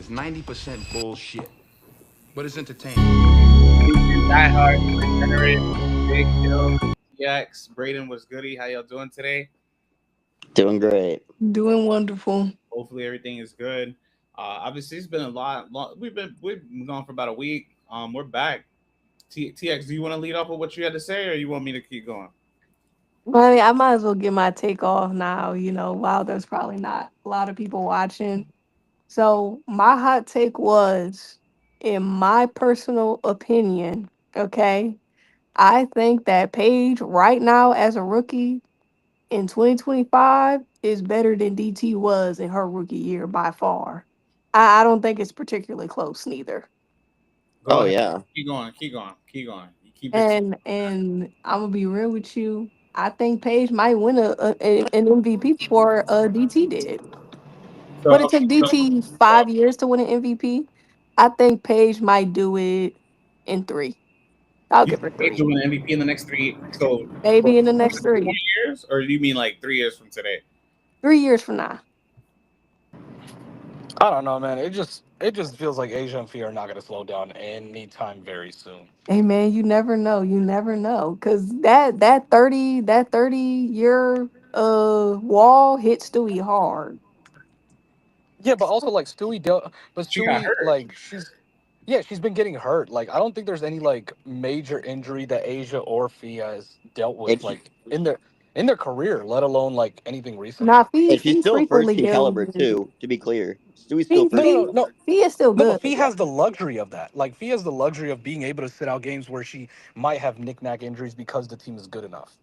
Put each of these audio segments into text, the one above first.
is 90% bullshit, but it's entertaining. Die Hard, Regenerate, Big Hill, TX, Braden was goody. How y'all doing today? Doing great. Doing wonderful. Hopefully everything is good. Obviously it's been a lot. We've gone for about a week. We're back. TX, do you want to lead off with what you had to say, or you want me to keep going? I mean, I might as well get my take off now, while there's probably not a lot of people watching. So, my hot take was, in my personal opinion, okay, I think that Paige right now as a rookie in 2025 is better than DT was in her rookie year by far. I don't think it's particularly close, neither. Go Oh ahead. yeah. Keep going. Keep going. Keep going. You keep it. And I'm gonna be real with you. I think Paige might win an MVP before DT did. So, But it okay, took so, DT so 5 years to win an MVP. I think Paige might do it in three. I'll you give her think Paige will three, win MVP in the next three? So, for maybe in the four next three, years, or do you mean like 3 years from today? 3 years from now. I don't know, man. It just feels like Asia and Phee are not gonna slow down anytime very soon. Hey man, you never know. You never know, cause that 30 year wall hit Stewie hard. Yeah, but also like She got Stewie, hurt. like she's been getting hurt. Like I don't think there's any like major injury that Asia or Phee has dealt with It's like in their career, let alone like anything Nah, recently. she's Fee still first frequently team deal caliber with too. To be clear, Stewie's still Fee. No, first no, team Fee, no, no, caliber. Fee is still no. But good. Phee has the luxury of that. Like Phee has the luxury of being able to sit out games where she might have knick-knack injuries because the team is good enough.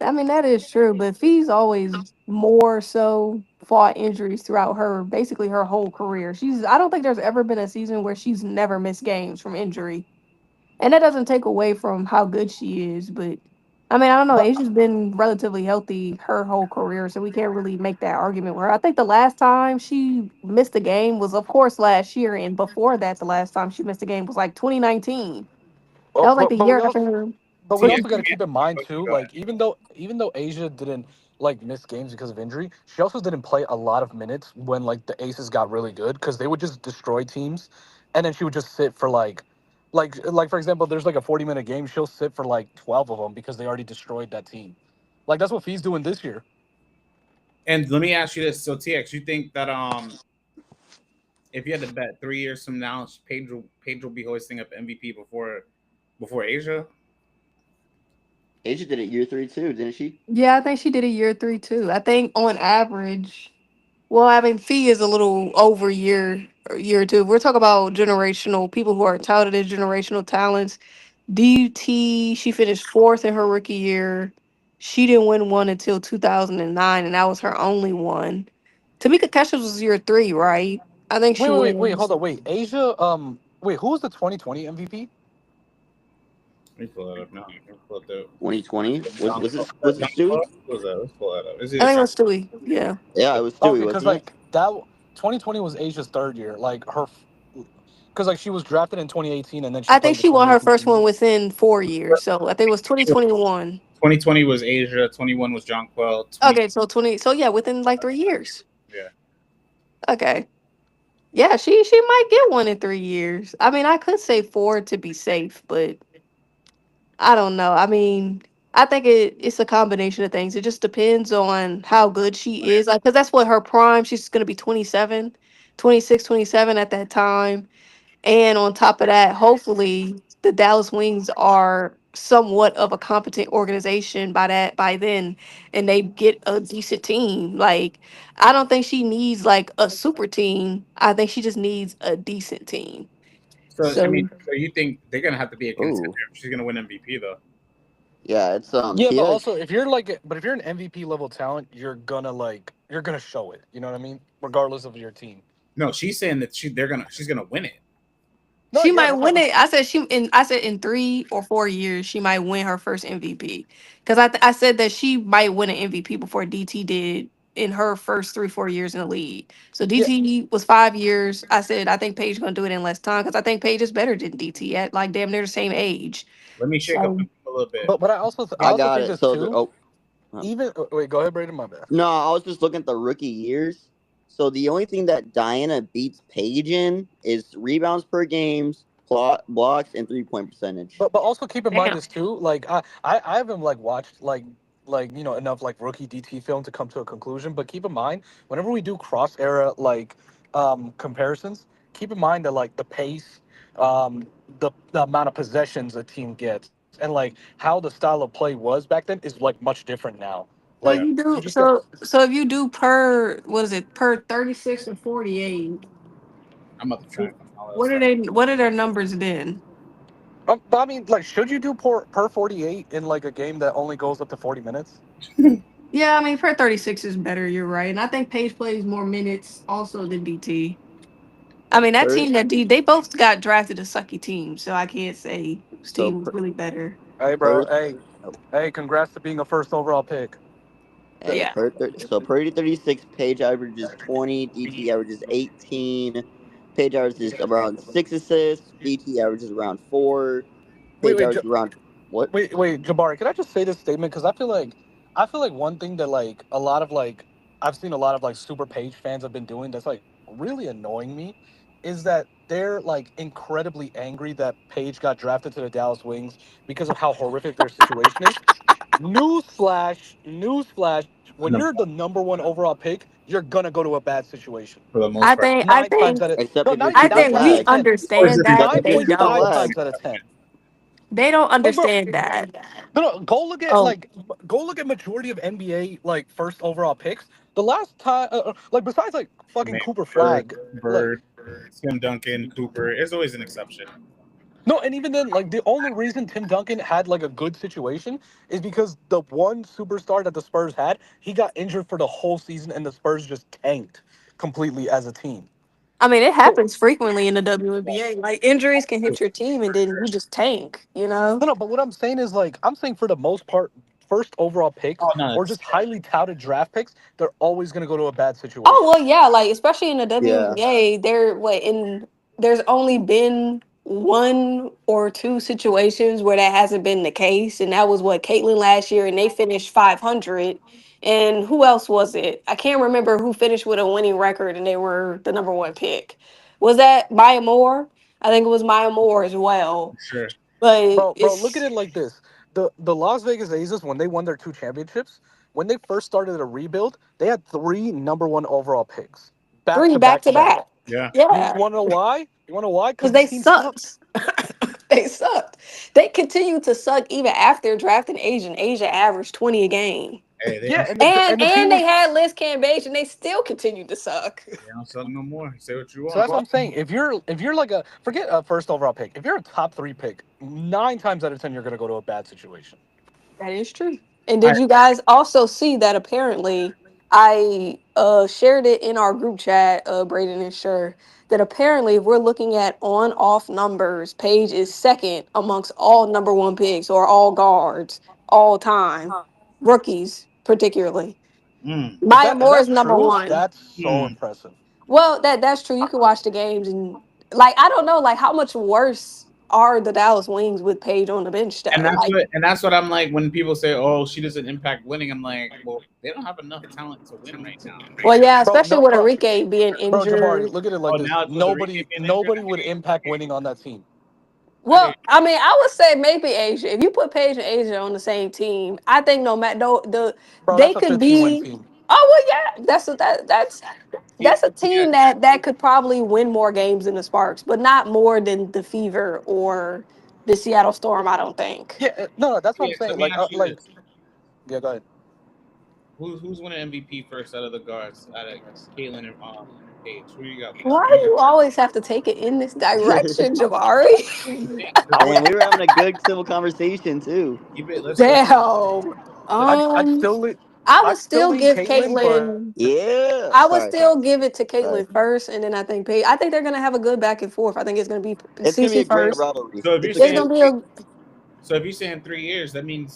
I mean, that is true, but Fee's always more so fought injuries throughout her basically her whole career. I don't think there's ever been a season where she's never missed games from injury. And that doesn't take away from how good she is, but I mean, I don't know. But Asia's been relatively healthy her whole career, so we can't really make that argument with her. I think the last time she missed a game was, of course, last year, and before that, the last time she missed a game was like 2019. That well, was like but, the but we year also after her. But we TX, Rookie. also got to keep in mind too, go ahead. like even though Asia didn't like miss games because of injury, she also didn't play a lot of minutes when like the Aces got really good because they would just destroy teams, and then she would just sit for like for example, there's like a 40-minute game, she'll sit for like 12 of them because they already destroyed that team. Like that's what Fee's doing this year. And let me ask you this: so TX, you think that if you had to bet 3 years from now, Paige will be hoisting up MVP before Asia? Asia did it year 3 too, didn't she? Yeah, I think she did a year three too. I think on average, well, I mean, Fee is a little over year two. We're talking about generational people who are touted as generational talents. DT, she finished fourth in her rookie year. She didn't win one until 2009, and that was her only one. Tamika Catchings was year three, right? I think she Wait, hold was. on, wait, Asia, wait, who was the 2020 MVP? Let me pull that up now. Let me pull up the 2020 was John. was it That was it John Stewie? Club? What was that? Let's pull that up. Is I it think it John? was Stewie. Yeah. Yeah, it was Stewie, Okay, because wasn't it? like that 2020 was Asia's third year. Like her, because like she was drafted in 2018 and then she I think played the she won her 2018 first one season. within 4 years. So I think it was 2021. 2020 was Asia. 21 was John Quell. 20, Okay, so 20. So yeah, within like 3 years. yeah. Okay. Yeah, she might get one in 3 years. I mean, I could say four to be safe, but I don't know. I mean, I think it's a combination of things. It just depends on how good she is. Like, because that's what her prime. She's going to be 27, 26, 27 at that time. And on top of that, hopefully the Dallas Wings are somewhat of a competent organization by then, and they get a decent team. Like, I don't think she needs like a super team. I think she just needs a decent team. So I mean, So so you think they're gonna have to be a contender Oh, if she's gonna win MVP though? yeah, it's Yeah, but also TX. if you're an MVP level talent, you're gonna show it. You know what I mean? Regardless of your team. No, she's saying that she's gonna win it. No, she yeah, might no, win it. I said in 3 or 4 years she might win her first MVP. Because I said that she might win an MVP before DT did in her first 3 4 years in the league. So yeah, DT was 5 years. I said I think Paige gonna do it in less time because I think Paige is better than DT at like damn near the same age. Let me shake up the So room a little bit. but I I also got think it. this So too. um, Even wait, go ahead, Braden. My bad. no, I was just looking at the rookie years. So the only thing that Diana beats Paige in is rebounds per games, blocks, and 3-point percentage. But also keep in mind Damn. this too. Like I haven't like watched like enough like rookie DT film to come to a conclusion. But keep in mind whenever we do cross era like comparisons, keep in mind that like the pace, the amount of possessions a team gets, and like how the style of play was back then is like much different now. So Like Yeah. if you you do just got. so if you do per what is it per 36 and 48, I'm about to try and find all that stuff. what are their numbers then? But I mean, like, should you do per 48 in like a game that only goes up to 40 minutes? Yeah, I mean per 36 is better, you're right. And I think Paige plays more minutes also than DT. I mean that Per, team that they both got drafted a sucky team, so I can't say whose so team was really better. Hey, bro. per Hey, congrats to being a first overall pick. Hey, Yeah. per 36, Page averages 20, DT averages 18, Page averages around 6 assists, DT averages around 4, Wait, Page wait, averages around what? wait, Jabari. Can I just say this statement? Because I feel like one thing that like a lot of like I've seen a lot of like Super Page fans have been doing that's like really annoying me, is that they're like incredibly angry that Page got drafted to the Dallas Wings because of how horrific their situation is. Newsflash. When For you're the, the number one overall pick, you're gonna go to a bad situation. for the most I part. think I Nine times think out of Except no, if you're not even I super nine think times out we of flag. ten. Or is understand it that, Except but if Nine you're they point super don't. five flag. times out of ten. They don't Like, bro, understand that. no, go look at Oh, majority of NBA like first overall picks. The last time, like besides like fucking Man, Cooper Bird, Flag, like Bird, Tim Duncan, Cooper. There's always an exception. no, and even then, like the only reason Tim Duncan had like a good situation is because the one superstar that the Spurs had, he got injured for the whole season, and the Spurs just tanked completely as a team. I mean, it So happens frequently in the WNBA. Like injuries can hit your team, and then you just tank. You know. no, but what I'm saying is like I'm saying for the most part, first overall picks Oh no, or it's just highly touted draft picks, they're always going to go to a bad Oh situation. well, yeah. Like especially in the Yeah. WNBA, there's only been one or two situations where that hasn't been the case, and that was what Caitlyn last year, and they finished 500. And who else was it? I can't remember who finished with a winning record, and they were the number one pick. Was that Maya Moore? I think it was Maya Moore as well. for sure. But Bro, look at it's it like this: the Las Vegas Aces when they won their two championships, when they first started a rebuild, they had three number one overall picks, back three to back back to to back. Yeah, back. yeah. You Yeah, want to know why? You want to know why? because Because the they team sucked. sucked. They sucked. They continued to suck even after drafting Asian. Asia averaged 20 a game. Hey, they Yeah, don't. And and the team and they was. had Liz Cambage and they still continued to suck. They don't suck no more. Say what you So want. that's what I'm saying. If you're like a forget a first overall pick, if you're a top three pick, 9 times out of 10 you're gonna go to a bad situation. That is true. And All did right. you guys also see that apparently I shared it in our group chat, Braden and Sure, that apparently if we're looking at on off numbers, Paige is second amongst all number one picks or all guards all time. Rookies particularly. Mm, Maya If Moore is that's number true, one. that's so mm. impressive. Well, that's true. You can watch the games and like I don't know, like how much worse are the Dallas Wings with Paige on the bench though? Like, And that's what I'm like when people say, "Oh, she doesn't impact winning." I'm like, well, they don't have enough talent to win right now. well, yeah, Bro, especially no, with Enrique being bro, Jabari, injured. look at it Oh, like this. now it's with Enrique being injured. Nobody would impact winning on that team. I didn't. Well, I mean, I would say maybe Asia. If you put Paige and Asia on the same team, I think no matter no, Bro, they that's a could 15-win be. team. Oh well, yeah, Yeah, that's a yeah. team that could probably win more games than the Sparks, but not more than the Fever or the Seattle Storm. I don't think. Yeah, no, that's what I'm Yeah. Let saying. me ask you Like, this: yeah, go ahead. who's winning MVP first out of the guards? Out of Caitlyn and Paige? Who you got winning? Why do you always have to take it in this direction, Jabari? I would, Damn, we were having a good civil conversation too. Keep it. Let's Damn. let's. I'd Um, still, le- I would I'd still still lean give Caitlyn, but Caitlyn. Yeah. I would Sorry. still give it to Sorry. Caitlyn first, and then I think Paige. I think they're gonna have a good back and forth. I think it's gonna be It's gonna be CC a great first. rivalry. So if you're It's a It's saying gonna good. be a. so if you're saying 3 years, that means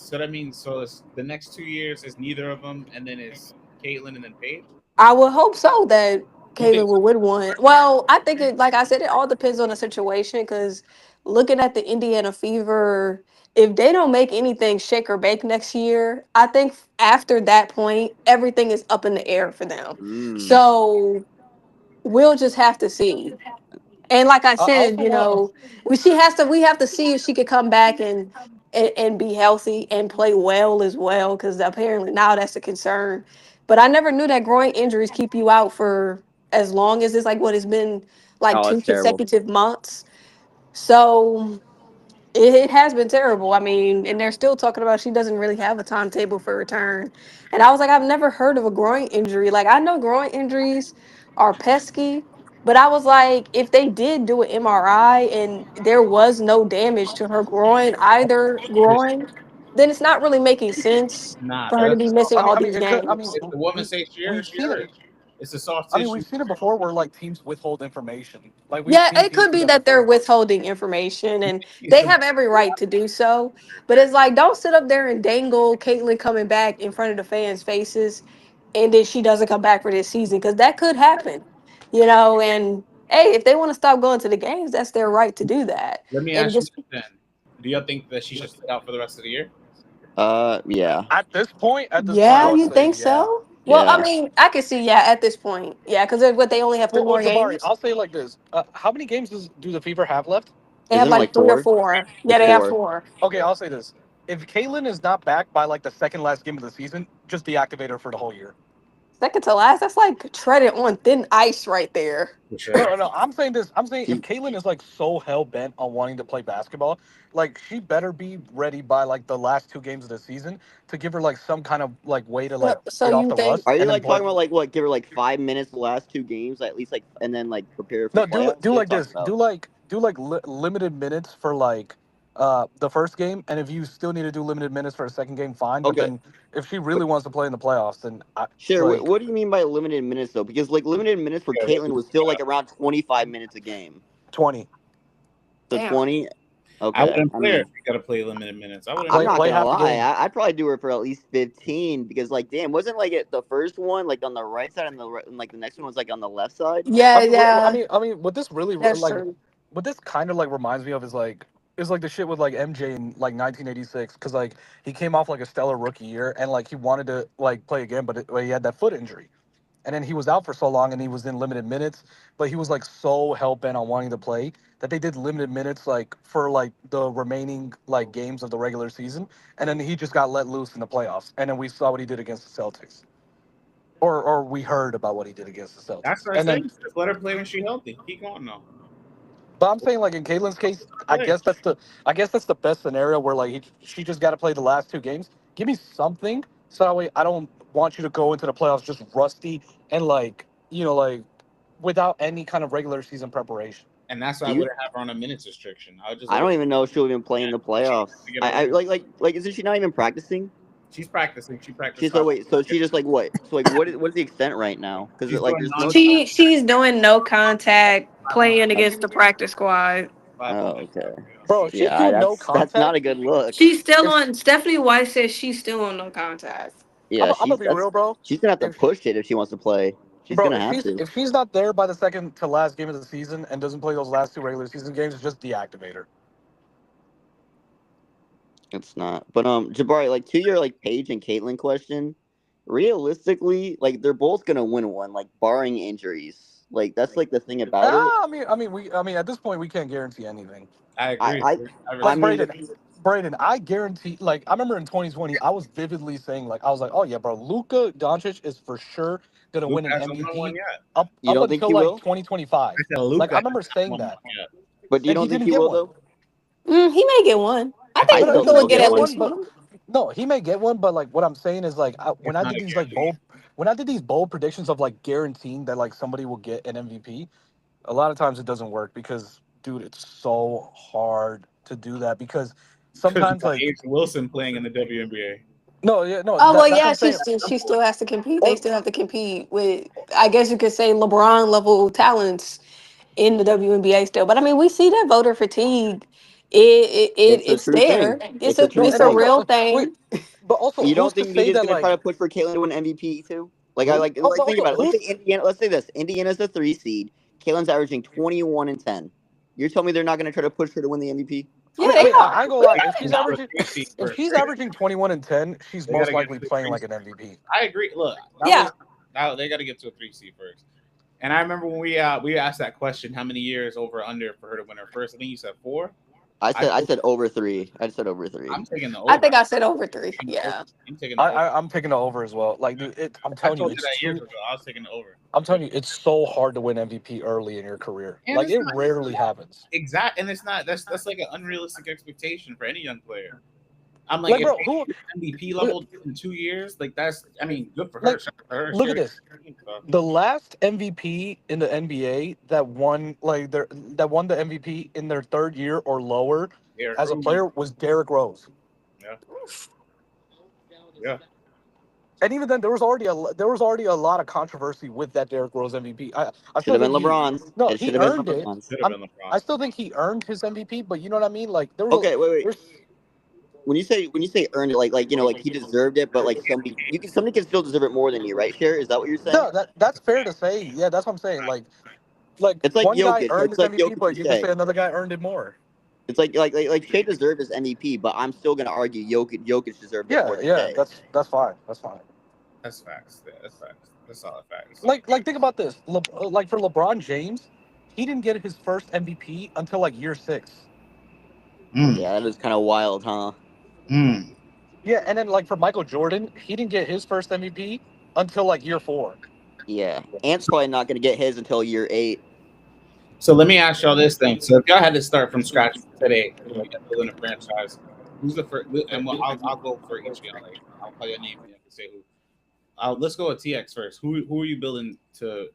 it's the next 2 years is neither of them, and then it's Caitlyn and then Paige. I would hope so that You think Caitlyn will win one. Well, I think it, like I said, it all depends on the situation. Because looking at the Indiana Fever, if they don't make anything shake or bake next year, I think after that point, everything is up in the air for them. Mm. So we'll just have to see. And like I I said, also want. we have to see if she could come back and be healthy and play well as well, because apparently now that's a concern. But I never knew that groin injuries keep you out for as long as it's like what it's been, like Oh, two that's terrible. consecutive months. So it has been terrible. I mean, and they're still talking about she doesn't really have a timetable for return. And I was like, I've never heard of a groin injury. Like, I know groin injuries are pesky, but I was like, if they did do an MRI and there was no damage to her groin, either groin, then it's not really making sense nah, for but her to that's be a soft missing all I mean, these it could. I tissue. mean, games. If the woman we say she hurt, we've she seen it. hurt. It's a soft I mean, tissue. we've seen it before where like teams withhold information. Like we've Yeah, seen it teams could do be that that they're before. withholding information and It's they a, have every right to do so. But it's like, don't sit up there and dangle Caitlyn coming back in front of the fans' faces and then she doesn't come back for this season, because that could happen, And hey, if they want to stop going to the games, that's their right to do that. let me And ask you just, this then. Do y'all think that she should sit out for the rest of the year? Yeah, At this point, I yeah, would you say think yeah. so? Well, I yeah. mean, I could see, yeah, at this point. Yeah, because they only have three Well, more Jabari, games. I'll say it like this: how many games do the Fever have left? They have Isn't it like like three or four? four. Yeah, It's they have four. four. Okay, I'll say this: if Caitlyn is not back by like the second last game of the season, just deactivate her for the whole year. Second to last, that's like treading on thin ice right there. For No, sure. no, no. I'm saying this. I'm saying if She, Caitlyn is like so hell bent on wanting to play basketball, like she better be ready by like the last two games of the season to give her like some kind of like way to like So get off you the think? rust are you and then like play. talking about like what? Give her like 5 minutes the last two games, at least like, and then like prepare for No, playoffs. do What are you like talking this. about? Do like limited minutes for like the first game, and if you still need to do limited minutes for a second game, fine. But Okay, then if she but really wants to play in the playoffs, then sure. What, like what do you mean by limited minutes though? Because like limited minutes for Yeah, what Caitlyn you was talking still like about? around 25 minutes a game. 20, So Damn. 20. I Okay, wouldn't I play her if mean, you got to play limited minutes. I wouldn't I'm play play her. not play gonna half the lie. game. I'd probably do it for at least 15 because like, damn, wasn't like it the first one like on the right side and and, like the next one was like on the left side. Yeah, yeah, I mean, what this really that's like, true. what this kind of like reminds me of is like the shit with like MJ in like 1986, because like he came off like a stellar rookie year and like he wanted to like play again, but he had that foot injury, and then he was out for so long and he was in limited minutes, but he was like so hell bent on wanting to play that they did limited minutes like for like the remaining like games of the regular season, and then he just got let loose in the playoffs, and then we saw what he did against the Celtics, or we heard about what he did against the That's Celtics, what I and say. then. Just let her play when she's healthy. Keep going though. But I'm saying, like in Caitlin's case, Play. I guess that's the best scenario where like she just got to play the last two games. Give me something so that way I don't want you to go into the playoffs just rusty and like like without any kind of regular season preparation. And that's why Do I you? wouldn't have her on a minutes restriction. I would just I let her don't even know if she'll even play yeah, in the a chance playoffs. to get a I ring. like isn't she not even practicing? She's practicing. She She practiced so last wait, so she just like what? So like what is the extent right now? Because She's like doing there's no. She's doing no contact, five on playing Uh, against the practice squad. five on oh, okay. Bro, if she's Yeah, doing no that's not a contact, good look. She's still if on. Stephanie White says she's still on no contact. Yeah, I'm gonna she's be that's real, bro. she's gonna have to If push it if she wants to play. She's bro, gonna have to. if she's not there by the second to last game of the season and doesn't play those last two regular season games, just deactivate her. It's not. But Jabari, like to your like Paige and Caitlyn question, realistically, like they're both gonna win one, like barring injuries. Like that's like the thing about it. I mean, at this point, we can't guarantee anything. I I agree. I I I Like respect mean the Braden, I guarantee. Like I remember in 2020, I was vividly saying like I was like, oh yeah, bro, Luka Doncic is for sure gonna Luke win an hasn't won one MVP yet. you up don't think until he like will? 2025. I said Like Luca I has remember not saying won that, one yet. But you and don't he think didn't he get will one. though? He may get one. I I think think I he's Luka still He think will may he'll get get get at one. least one, but one. no, he may get one. But like what I'm saying is like when it's I not did a these like guarantee. bold predictions of like guaranteeing that like somebody will get an MVP, a lot of times it doesn't work because dude, it's so hard to do that because Because you sometimes got like Angel Wilson playing in the WNBA. no, yeah, no, Oh well, that's what yeah, I'm saying. she still has to compete. They Or still have to compete with, I guess you could say, LeBron level talents in the WNBA still. But I mean, we see that voter fatigue. It's a It's true there. thing. It's a true no, It's and a thing. real also wait, thing. but also You who's don't to think say media's that gonna try like to push for Caitlyn to win MVP too? Like Who? I like Oh, like but think also, about it. Let's who's say Indiana. Let's say this: Indiana's a 3 seed. Caitlin's averaging 21 and 10. You're telling me they're not going to try to push her to win the MVP? Yeah, I they mean, are. I ain't gonna lie. They If gotta she's get to a averaging, 3 seed if first. she's averaging 21 and 10, she's They most gotta get likely to a playing 3 like seed. an MVP. I agree. Look, Yeah. they got to get to a 3 seed first. And I remember when we asked that question, how many years over or under for her to win her first? I think you said 4. I said over 3. I said over 3. I'm taking the I over. think I said over 3. I'm Yeah. taking the over. I'm taking the over as well. Like, dude, I'm I telling you, told you it's that years too. ago. I was taking the over. I'm telling you, it's so hard to win MVP early in your career. And Like, it's it not rarely happens. exact, and it's not. That's like an unrealistic expectation for any young player. I'm like, Like, if bro, who? they MVP Look, level in 2 years, like that's. I mean, good for her. like, Shout out to her. look at this. The last MVP in the NBA that won, that won the MVP in their third year or lower Yeah, as a player was Derrick Rose. yeah, yeah. And even then, there was already a lot of controversy with that Derrick Rose MVP. I Should still have been think LeBron's. no, It should he have been earned it. LeBron's. Should have been I LeBron. still think he earned his MVP, but you know what I mean. Like Okay, wait. there's When you say earned it, like like he deserved it, but like somebody can still deserve it more than you, right? Cher, is that what you're saying? no, that's fair to say. Yeah, that's what I'm saying. Like It's like one guy Jokic. earned It's his like MVP, Jokic but and you can say Shea. another guy earned it more. It's like Shea deserved his MVP, but I'm still gonna argue Jokic deserved it more Yeah, than yeah, Shea. that's fine. That's fine. That's facts. Yeah, that's facts. That's solid facts. Like think about this. Like for LeBron James, he didn't get his first MVP until like year 6. Mm, Yeah, that is kind of wild, huh? mm. Yeah, and then like for Michael Jordan, he didn't get his first MVP until like year 4. Yeah, Ant's probably not gonna get his until year 8. So let me ask y'all this thing. So if y'all had to start from scratch today, you got building a franchise. Who's the first? And I'll go for each of y'all. Like I'll call your name and you can say who. Let's go with TX first. Who are you building to?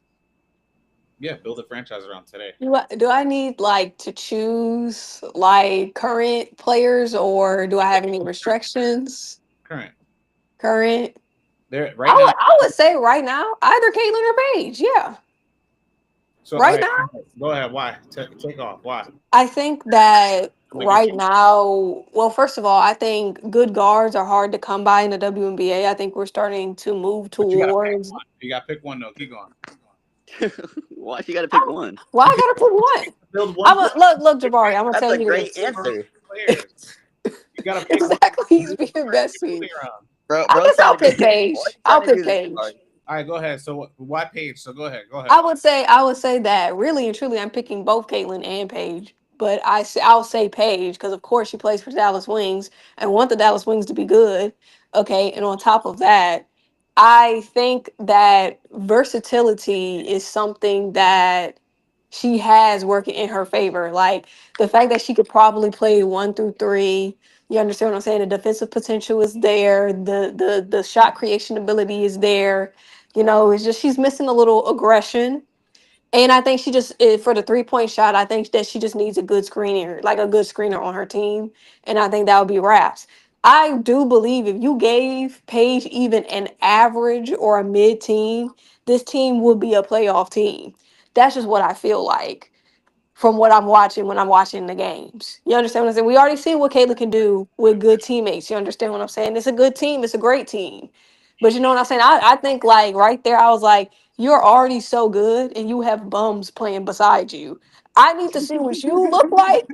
Yeah, build a franchise around today. Do I need like to choose like current players or do I have any restrictions? Current. Current. There I right now. would I would say right now, either Caitlyn or Paige. Yeah. So all Right right, now. go ahead. Why? Take off. Why? I think that I'll make it right short. now, well, first of all, I think good guards are hard to come by in the WNBA. I think we're starting to move But you gotta pick towards. one. You gotta pick one though. Keep going. Why you gotta pick one? Why I gotta pick one? Build one I'm player. a, look, Jabari. I'm gonna That's tell a you great this. answer, Players. You gotta pick one. Exactly, he's Build being bestie. around. bro. I Bro's guess I'll trying to pick do. Paige. Why are you I'll trying to pick do this, Paige. Jabari? All right, go ahead. So why Page? So go ahead. Go ahead. I would say that I'm picking both Caitlyn and Paige, but I'll say Paige because of course she plays for Dallas Wings and want the Dallas Wings to be good. Okay, and on top of that, I think that versatility is something that she has working in her favor. Like the fact that she could probably play 1 through 3. You understand what I'm saying? The defensive potential is there. The shot creation ability is there. It's just she's missing a little aggression. And I think she just for the 3-point shot, I think that she just needs a good screener, like a good screener on her team. And I think that would be Raps. I do believe if you gave Paige even an average or a mid team, this team would be a playoff team. That's just what I feel like from what I'm watching when I'm watching the games. You understand what I'm saying? We already see what Kayla can do with good teammates. You understand what I'm saying? It's a good team. It's a great team. But you know what I'm saying? I think like right there, I was like, you're already so good and you have bums playing beside you. I need to see what you look like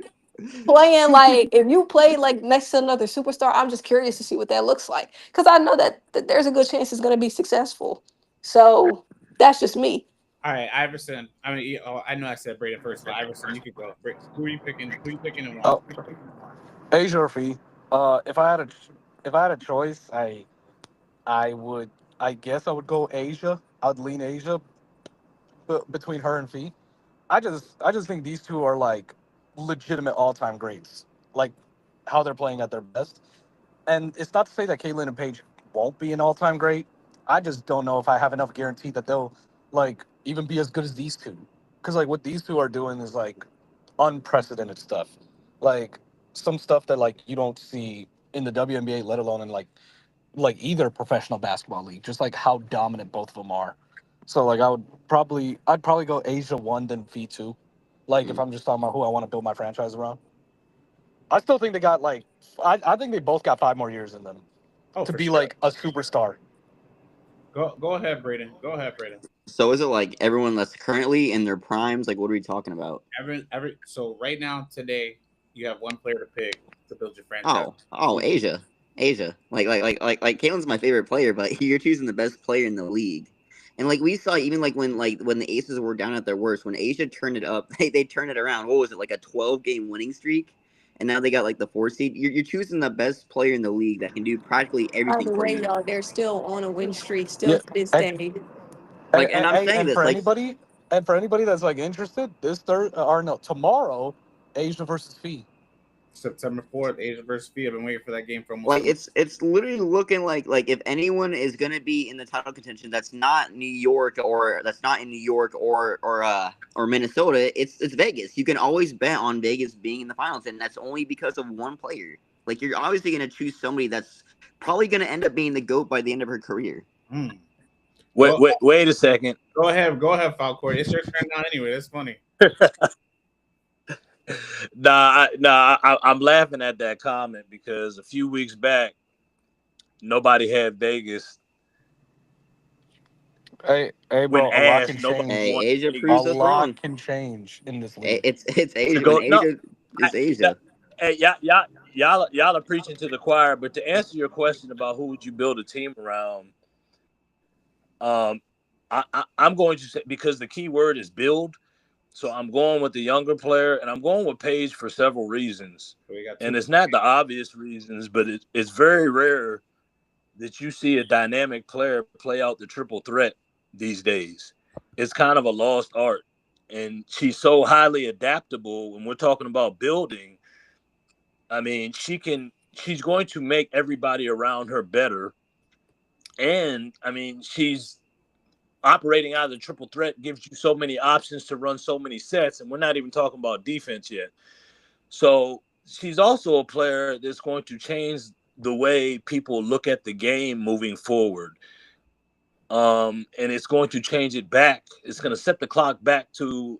playing like if you play like next to another superstar. I'm just curious to see what that looks like. Because I know that there's a good chance it's gonna be successful. So that's just me. All right, Iverson. I mean, I know I said Braden first, but Iverson, you could go. Who are you picking? Who are you picking and why? Oh, Asia or Phee. If I had a choice, I would I guess I would go Asia. I'd lean Asia between her and Phee. I just think these two are like legitimate all time greats. Like how they're playing at their best. And it's not to say that Caitlyn and Paige won't be an all time great. I just don't know if I have enough guarantee that they'll like even be as good as these two. Because like what these two are doing is like unprecedented stuff. Like some stuff that like you don't see in the WNBA, let alone in like either professional basketball league. Just like how dominant both of them are. So like I'd probably go Asia 1 then Phee 2. Like if Mm. I'm just talking about who I want to build my franchise around. I still think they got I think they both got 5 more years in them Oh, to for be sure. like a superstar. Go ahead, Braden. Go ahead, Braden. So is it like everyone that's currently in their primes? Like, what are we talking about? So right now, today, you have one player to pick to build your franchise. Asia. Like Caitlin's my favorite player, but you're choosing the best player in the league. And like we saw, even when the Aces were down at their worst, when Asia turned it up, they turned it around. What was it, like a 12-game winning streak? And now they got like the 4 seed. You're choosing the best player in the league that can do practically By everything the for way, you. y'all, they're still on a win streak, Yeah, still to this and day. Like, and I'm saying and this, for like, anybody that's like interested, this tomorrow, Asia versus Phee. September 4th, Asia versus Phee. I've been waiting for that game for almost like it's literally looking like if anyone is gonna be in the title contention, that's not New York or that's not in New York or Minnesota. It's Vegas. You can always bet on Vegas being in the finals, and that's only because of one player. Like you're obviously gonna choose somebody that's probably gonna end up being the GOAT by the end of her career. Wait a second. Go ahead, Falcor. It's your turn now anyway. That's funny. I'm laughing at that comment because a few weeks back, nobody had Vegas. Hey, When bro, a lot can asked, nobody change. Hey, wanted Asia Vegas A proves us lot wrong. can change in this league. It's Asia. to go. When Asia is Asia. Hey, y'all are preaching to the choir. But to answer your question about who would you build a team around, I'm going to say, because the key word is build. So I'm going with the younger player, and I'm going with Paige for several reasons. And it's not the obvious reasons, but it's very rare that you see a dynamic player play out the triple threat these days. It's kind of a lost art. And she's so highly adaptable when we're talking about building. I mean, she's going to make everybody around her better. And I mean, she's operating out of the triple threat gives you so many options to run so many sets, and we're not even talking about defense yet. So she's also a player that's going to change the way people look at the game moving forward. And it's going to change it back. It's going to set the clock back to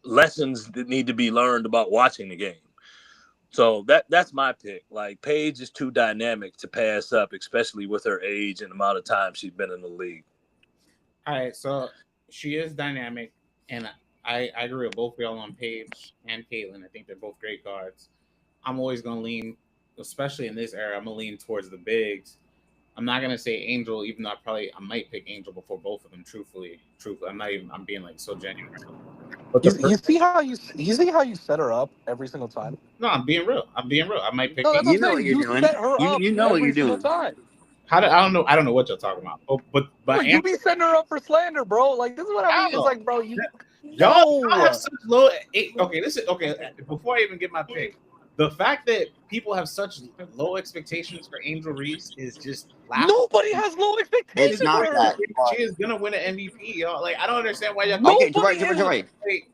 lessons that need to be learned about watching the game. So that's my pick. Like, Paige is too dynamic to pass up, especially with her age and the amount of time she's been in the league. All right, so she is dynamic, and I agree with both of y'all on Paige and Caitlin. I think they're both great guards. I'm always going to lean, especially in this era, I'm going to lean towards the bigs. I'm not going to say Angel, even though I might pick Angel before both of them, truthfully. I'm being like so genuine. But You see how you set her up every single time? No, I'm being real. I might pick No, that's Angel. what I'm saying. You set her up You know what every you're single doing. time. I don't know what you're talking about. But Bro, you be setting her up for slander, bro. Like, this is what I mean. It's like, bro, y'all have such low. Okay, before I even get my pick, the fact that people have such low expectations for Angel Reese is just laughable. Nobody has low expectations. It's not for her. that. She is gonna win an MVP, y'all. Like, I don't understand why y'all. Okay,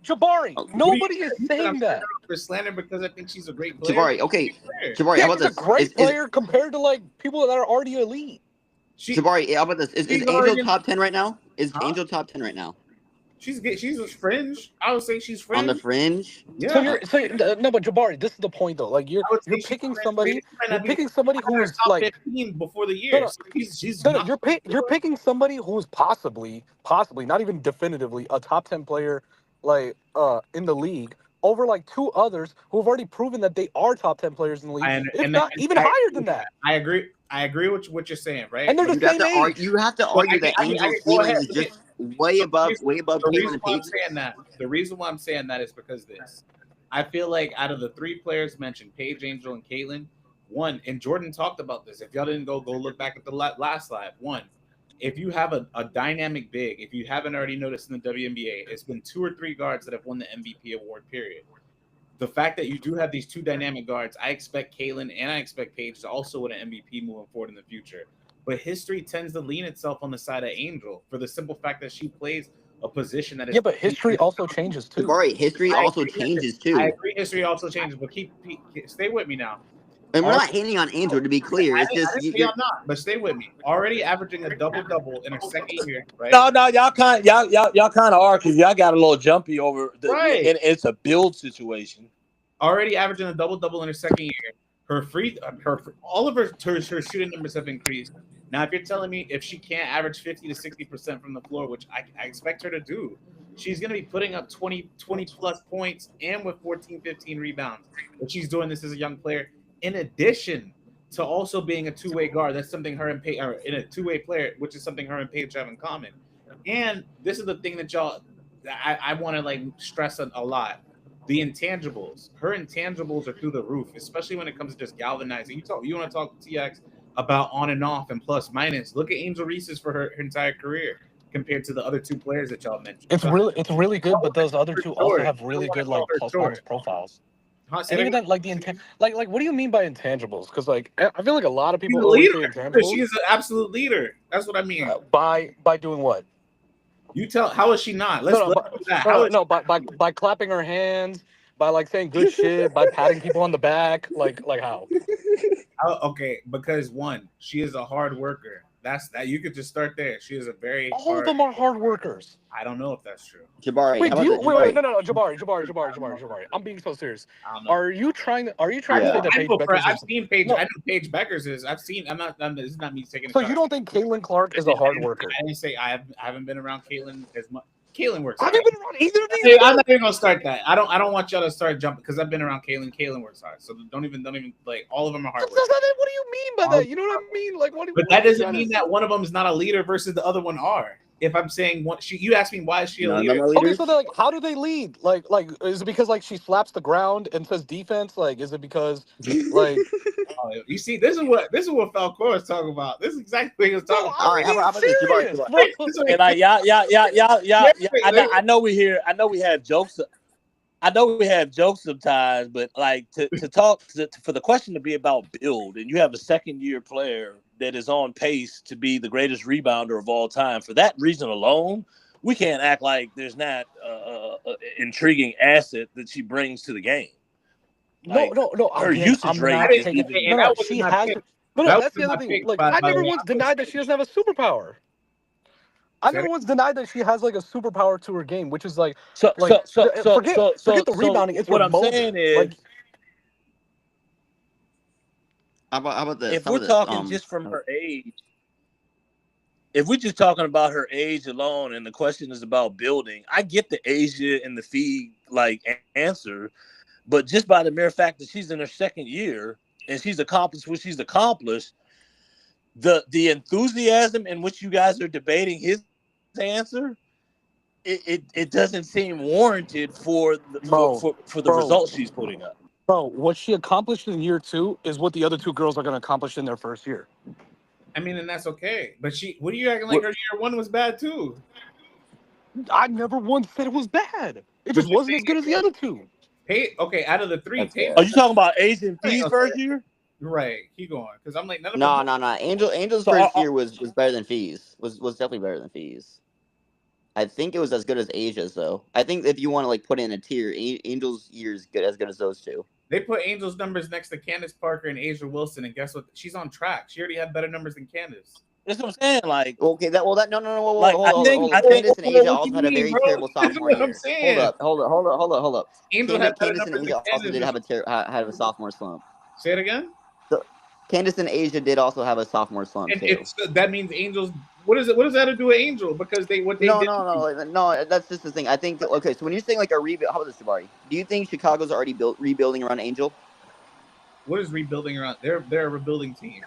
Jabari, nobody is saying that. For slander because I think she's a great player. Jabari, okay. Jabari, how about she's this? A great player compared to like people that are already elite. Jabari, how about this? Is Angel top 10 right now? Is Angel top 10 right now? She's a fringe. I would say she's fringe. On the fringe. Yeah. No, but Jabari, this is the point though. Like you're picking somebody. You're picking somebody who is like before the year. You're picking somebody who is possibly, not even definitively, a top 10 player, like in the league, over like two others who have already proven that they are top 10 players in the league, if not even higher than that. I agree with what you're saying, right? And they're the same age. You have to argue that Angel's ceiling is just way above Caitlin and Paige. The reason why I'm saying that is because I feel like out of the three players mentioned, Paige, Angel, and Caitlin, one, and Jordan talked about this. If y'all didn't go look back at the last slide. One, if you have a dynamic big, if you haven't already noticed in the WNBA, it's been 2 or 3 guards that have won the MVP award, period. The fact that you do have these two dynamic guards, I expect Caitlin and I expect Paige to also win an MVP moving forward in the future. But history tends to lean itself on the side of Angel for the simple fact that she plays a position that is. Yeah, but history also changes too. Jabari, history also changes too. I agree, history also changes, but stay with me now. And we're not hating on Angel, to be clear. It's just you're not, but stay with me. Already averaging a double in her second year, right? No, y'all kind of are, because y'all got a little jumpy over right. And it's a build situation. Already averaging a double in her second year. All of her shooting numbers have increased. Now, if you're telling me if she can't average 50 to 60% from the floor, which I expect her to do, she's going to be putting up 20 plus points and with 14, 15 rebounds. But she's doing this as a young player. In addition to also being a two-way guard, that's something her and Paige, or in a two-way player, which is something her and Paige have in common. And this is the thing that I want to like stress a lot. The intangibles, her intangibles are through the roof, especially when it comes to just galvanizing. You want to talk to TX about on and off and plus minus. Look at Angel Reese's for her entire career compared to the other two players that y'all mentioned. It's really good, but those other two also have really good like plus minus profiles. And even then, like the intent, like what do you mean by intangibles? Because like I feel like a lot of people always say intangibles. She's an absolute leader. That's what I mean. By doing what? You tell. How is she not? By clapping her hands, by like saying good shit, by patting people on the back, like how? Okay, because one, she is a hard worker. That's that. You could just start there. She is a very. All of them are hard workers. I don't know if that's true. Jabari, wait, no, Jabari. I'm being so serious. Are you trying to say that Paige Beckers? I've seen Paige. I know Paige Beckers is. I've seen. This is not me taking. So you don't think Caitlin Clark is a hard worker? I didn't say I haven't been around Caitlin as much. Caitlin works. Have you been around either of these? I'm not even gonna start that. I don't want y'all to start jumping because I've been around Caitlin. Caitlin works hard, so don't even like all of them are hard. What do you mean by that? You know what I mean? Like what? But that doesn't mean that one of them is not a leader versus the other one are. If I'm saying you asked me why is she a leader? Okay, so like, how do they lead? Like, is it because like she slaps the ground and says defense? Like, is it because like? You see, this is what Falcor is talking about. This is exactly what he was talking about. All right, how about this, Jabari? And like yeah. I know we have jokes. I know we have jokes sometimes, but like to talk for the question to be about build, and you have a second-year player that is on pace to be the greatest rebounder of all time. For that reason alone, we can't act like there's not an intriguing asset that she brings to the game. Like, no. Her usage rate. She has. But that's the other thing. Like, I never once denied that she doesn't have a superpower. I never once denied that she has like a superpower to her game, which is like forget the rebounding. It's what I'm saying is. Like, how about this? If we're talking just from her age, if we're just talking about her age alone, and the question is about building, I get the Asia and the Phee like answer, but just by the mere fact that she's in her second year and she's accomplished what she's accomplished, the enthusiasm in which you guys are debating his answer, it doesn't seem warranted for the results she's putting up. Bro, what she accomplished in year 2 is what the other two girls are going to accomplish in their first year. I mean, and that's okay. But what are you acting like her year 1 was bad too? I never once said it was bad. It just wasn't as good as the other two. Okay, out of the 3, are you talking about Asian Phee's first year? Right, keep going. Because I'm like, none of them. No. Angel's first year was better than Phee's. Was definitely better than Phee's. I think it was as good as Asia's though. I think if you want to like put in a tier, Angel's year is as good as those two. They put Angel's numbers next to Candace Parker and Asia Wilson, and guess what? She's on track. She already had better numbers than Candace. That's what I'm saying. Like, okay, no. Hold on. Candace and Asia also had a very terrible sophomore year. I'm saying. Hold up. Candace and Asia also did have a sophomore slump. Say it again. So, Candace and Asia did also have a sophomore slump too. That means Angel's. What is it? What does that have to do with Angel? Because they did. No. That's just the thing. I think. Okay, so when you're saying like a rebuild, how about this, Jabari? Do you think Chicago's already rebuilding around Angel? What is rebuilding around? They're a rebuilding team.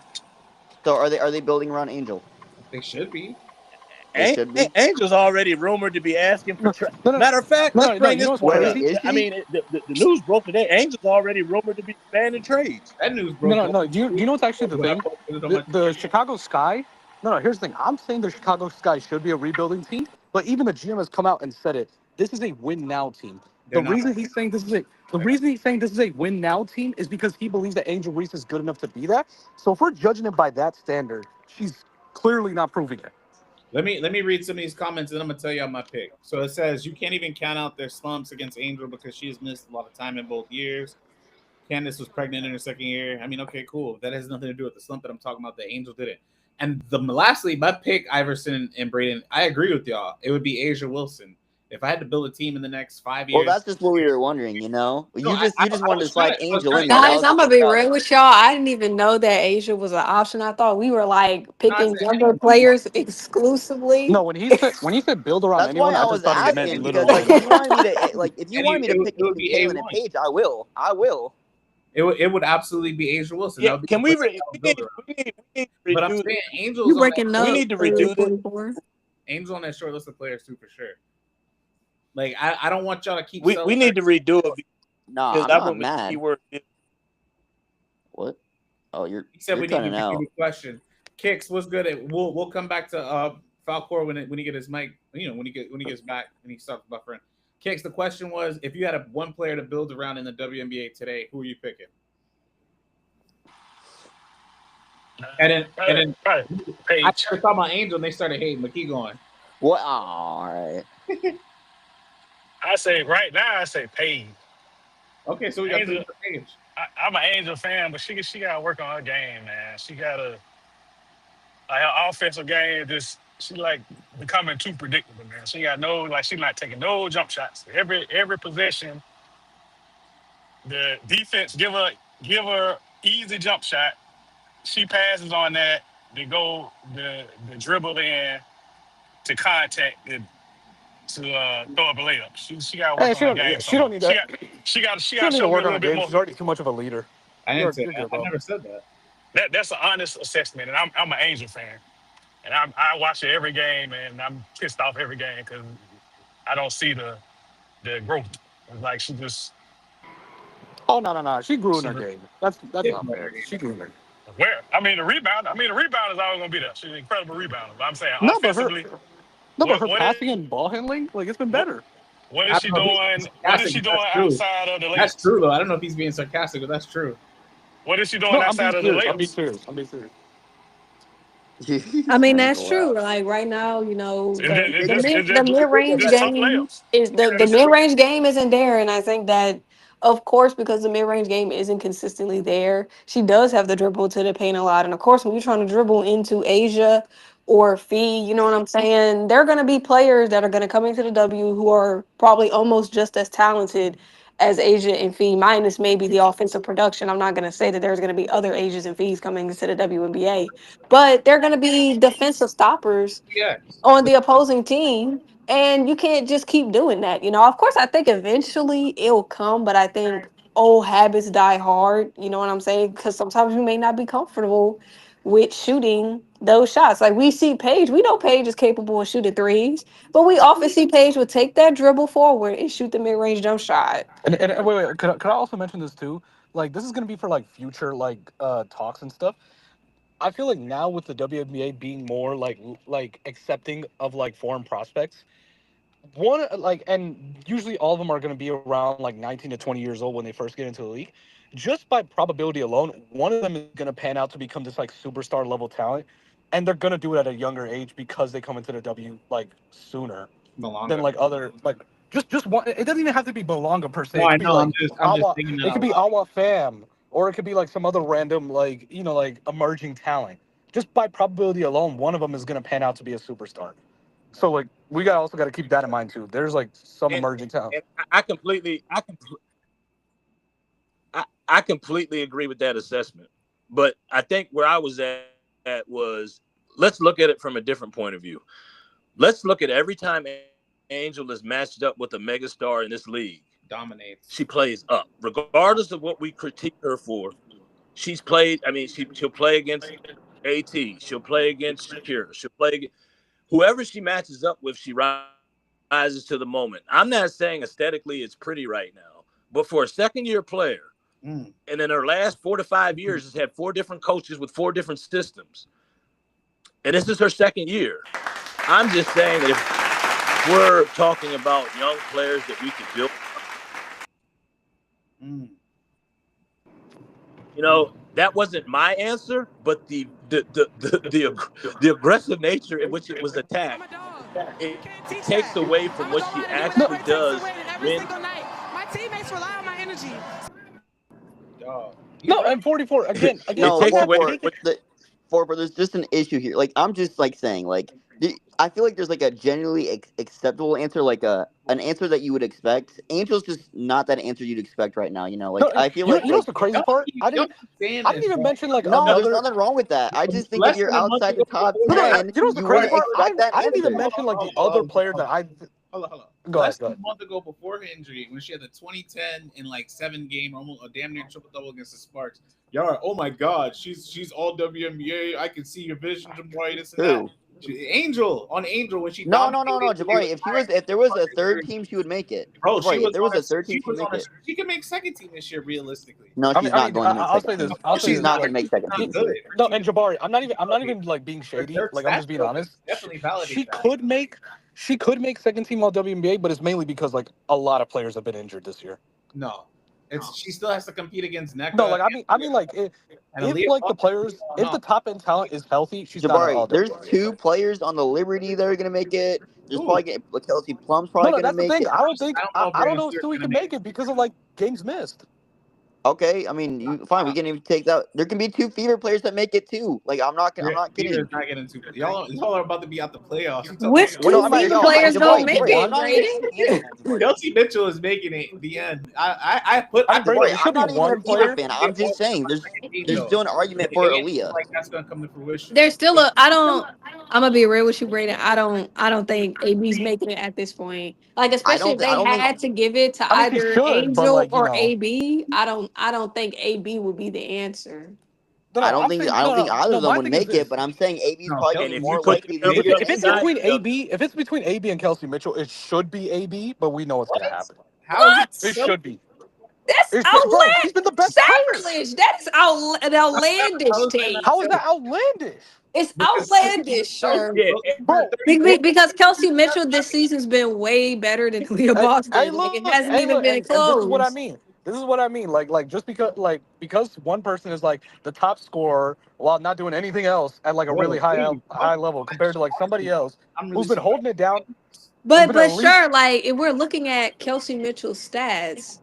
So are they building around Angel? They should be. Angel's already rumored to be asking for matter of fact, let's bring this one up. I mean, the news broke today. Angel's already rumored to be expanding trades. That news broke. No. Do you know what's actually the thing? The Chicago Sky. No. Here's the thing. I'm saying the Chicago Sky should be a rebuilding team, but even the GM has come out and said it. This is a win now team. The reason he's saying this is a win now team is because he believes that Angel Reese is good enough to be that. So if we're judging it by that standard, she's clearly not proving it. Let me read some of these comments and I'm gonna tell y'all my pick. So it says you can't even count out their slumps against Angel because she has missed a lot of time in both years. Candace was pregnant in her second year. I mean, okay, cool. That has nothing to do with the slump that I'm talking about. The Angel did it. And lastly, my pick, Iverson and Braden, I agree with y'all. It would be Asia Wilson. If I had to build a team in the next 5 Well, years, that's just what we were wondering. You know, no, you just wanted to slide Angel in there. That Guys, was I'm just gonna be about real it. with y'all. I didn't even know that Asia was an option. I thought we were like not picking saying younger anyone. players exclusively. No, when he said build around That's why anyone, I I was just thought he meant asking because, literally like, if you anyone. wanted me to, like, if you wanted me to pick It would between be Kaylin and A1. Paige, I will. I will. It would absolutely be Asia Wilson. Yeah, That would be can the we? person I would build around. We need to But I'm redo. saying Angel's You on that. breaking We up? need to redo this. 44. Angel's on that short list of players too, for sure. Like I don't want y'all to keep. We need to redo it Nah, because I'm I not went with mad. keyword. What? Oh, He said you're we need to cutting redo out. the question. Kicks, what's good? We'll come back to Falcor when he get his mic. You know, when he gets back and he stops buffering. Kicks, the question was, if you had one player to build around in the WNBA today, who are you picking? And then I Paige. started talking about Angel and they started hating, but keep going. What? Oh, all right. I say right now, I say Paige. Okay, so we got Angel, three Page. I'm an Angel fan, but she got to work on her game, man. She got to her offensive game. Just she like becoming too predictable, man. She got she's not taking no jump shots. Every possession, the defense give her easy jump shot. She passes on that. They go the dribble in to contact to throw up a layup. She got to Hey, work on her game. she don't need She that. got she got She to don't need to show me a work on little her bit game. more. She's already too much of a leader. I didn't say You're that. good, I bro. never said that. That's an honest assessment, and I'm an Angel fan, and I watch it every game, and I'm pissed off every game because I don't see the growth. It's like she just Oh no. She grew in she, her game. That's It's not fair. better. She grew in her. where the rebound. The rebound is always gonna be there. She's an incredible rebounder. But I'm saying No, but her offensively, no, but her what passing and ball handling, like it's been what better. what I is don't she know if he's being doing? What is sarcastic, she but doing that's true. outside of the That's layups? true, though. I don't know if he's being sarcastic, but that's true. What is she doing No, I'm being outside of the serious. I'm being layups? serious. I'm being serious. I mean, That's that's true. wild. Like right now, you know, It's the mid range just tough game layups. is the mid range game isn't there, and I think that, of course, because the mid range game isn't consistently there, she does have the dribble to the paint a lot, and of course, when you're trying to dribble into Asia or Phee, you know what I'm saying? There are going to be players that are going to come into the W who are probably almost just as talented as Asia and Phee, minus maybe the offensive production. I'm not going to say that there's going to be other Asias and Fees coming into the WNBA, but they're going to be defensive stoppers Yeah. on the opposing team. And you can't just keep doing that. You know, of course, I think eventually it'll come, but I think old habits die hard. You know what I'm saying? Because sometimes you may not be comfortable with shooting those shots. Like we see Paige, we know Paige is capable of shooting threes, but we often see Paige would take that dribble forward and shoot the mid range jump shot. And wait, could I also mention this too? Like this is gonna be for like future like talks and stuff. I feel like now with the WNBA being more like accepting of like foreign prospects, one like and usually all of them are going to be around like 19 to 20 years old when they first get into the league. Just by probability alone, one of them is going to pan out to become this like superstar level talent, and they're going to do it at a younger age because they come into the W like sooner than Malonga. like other like just one. It doesn't even have to be Belonga per se. No, It I could be know. like I'm just Awa. thinking that It could out be loud. Awa Fam, or it could be like some other random like like emerging talent. Just by probability alone, one of them is going to pan out to be a superstar. So like we also got to keep that in mind too. There's like some And, emerging talent. and I completely agree with that assessment. But I think where I was at was, let's look at it from a different point of view. Let's look at every time Angel is matched up with a megastar in this league. Dominates. She plays up, regardless of what we critique her for. She's played. I mean, she'll play against AT. She'll play against Shakira. She'll play whoever she matches up with. She rises to the moment. I'm not saying aesthetically it's pretty right now, but for a second-year player, and in her last 4 to 5 years, has had 4 different coaches with 4 different systems, and this is her second year. I'm just saying that if we're talking about young players that we could build, that wasn't my answer, but the aggressive nature in which it was attacked, it takes away from what she actually does when. My teammates rely on my energy. No, and 44 again. It takes away. There's just an issue here. Like I'm just like saying, like I feel like there's like a genuinely acceptable answer, like an answer that you would expect. Angel's just not that answer you'd expect right now. No, Like I feel you know what's the crazy part? Y'all keep saying I didn't this, even bro. mention like no, there's another. nothing wrong with that. I just think if Less you're than a month outside the ago, top before No, no, 10, you know what's the you crazy wouldn't part? expect that I didn't even answer. mention like the other player that I. Hold on. Go Less ahead. than a month ago, before her injury, when she had the 2010 in like 7 game, almost a damn near triple double against the Sparks. Y'all are, oh my god, she's all WNBA. I can see your vision, Jabari. This and that. Who? Angel when she No, dominated. Jabari. If there was a third team, she would make it. Bro, Jabari, if there was a third team, she she'd was make on a it. she can make second team this year realistically. No, she's not going to make I'll second say this. team. I'll say She's this. not Like, going to make second Not team. good. no, and Jabari, I'm not even like being shady. Her Like I'm just being stats honest. definitely validate She that. could make second team all WNBA, but it's mainly because like a lot of players have been injured this year. No, she still has to compete against NECA. No, like I mean like if like the players, if the top end talent is healthy, she's not an Jabari, all there's WNBA two player. players on the Liberty that are going to make it. There's Who? probably Kelsey Plum's No, probably no, going to that's the make thing. it. I don't think I don't know if I don't Brandon know if Stewart's Stewie gonna can make make it because of like games missed. Okay, I mean, fine. We can even take that. There can be two Fever players that make it too. Like I'm not Fever is kidding. not getting too. Y'all are about to be out the playoffs. I'm telling Which you. No, two I'm not. FIBA No, players gonna Jabari, make Jabari, I'm it, not even Brady? expanding that, Jabari. Kelsey Mitchell is making it the end. I mean, Brady, Jabari, it I'm should be not even a one Fever player. fan. I'm just saying, there's still an argument for It ain't Aaliyah. like that's gonna come to fruition. There's still a I don't I'm gonna be real with you, Brayden. I don't think AB's making it at this point. Like especially if I they don't think. had to give it to I mean, she either should, but Angel like or AB, I don't think AB would be the answer. no, I'm saying I don't think either no. of them My would thing is make it. this. But I'm saying AB's No, probably going And to be if you more put the likely to make numbers it on than the Angel. side of each other, If it's between AB and Kelsey Mitchell, it should be AB, but we know what's what? gonna happen. How is What? it It should be. That's Bro, she's been the best player. sacrilege. That is an outlandish how is that not take. How is that outlandish? It's because outlandish, sure. yeah, Bro, Because Kelsey Mitchell this season's been way better than Leah hey, Boston. Like it hasn't even been and this is what I close. mean. This is what I mean. Like just because one person is like the top scorer while not doing anything else at like a really bro, what are you high talking level compared to like somebody else I'm really who's been surprised. holding it down, who's But been at least. sure, like if we're looking at Kelsey Mitchell's stats,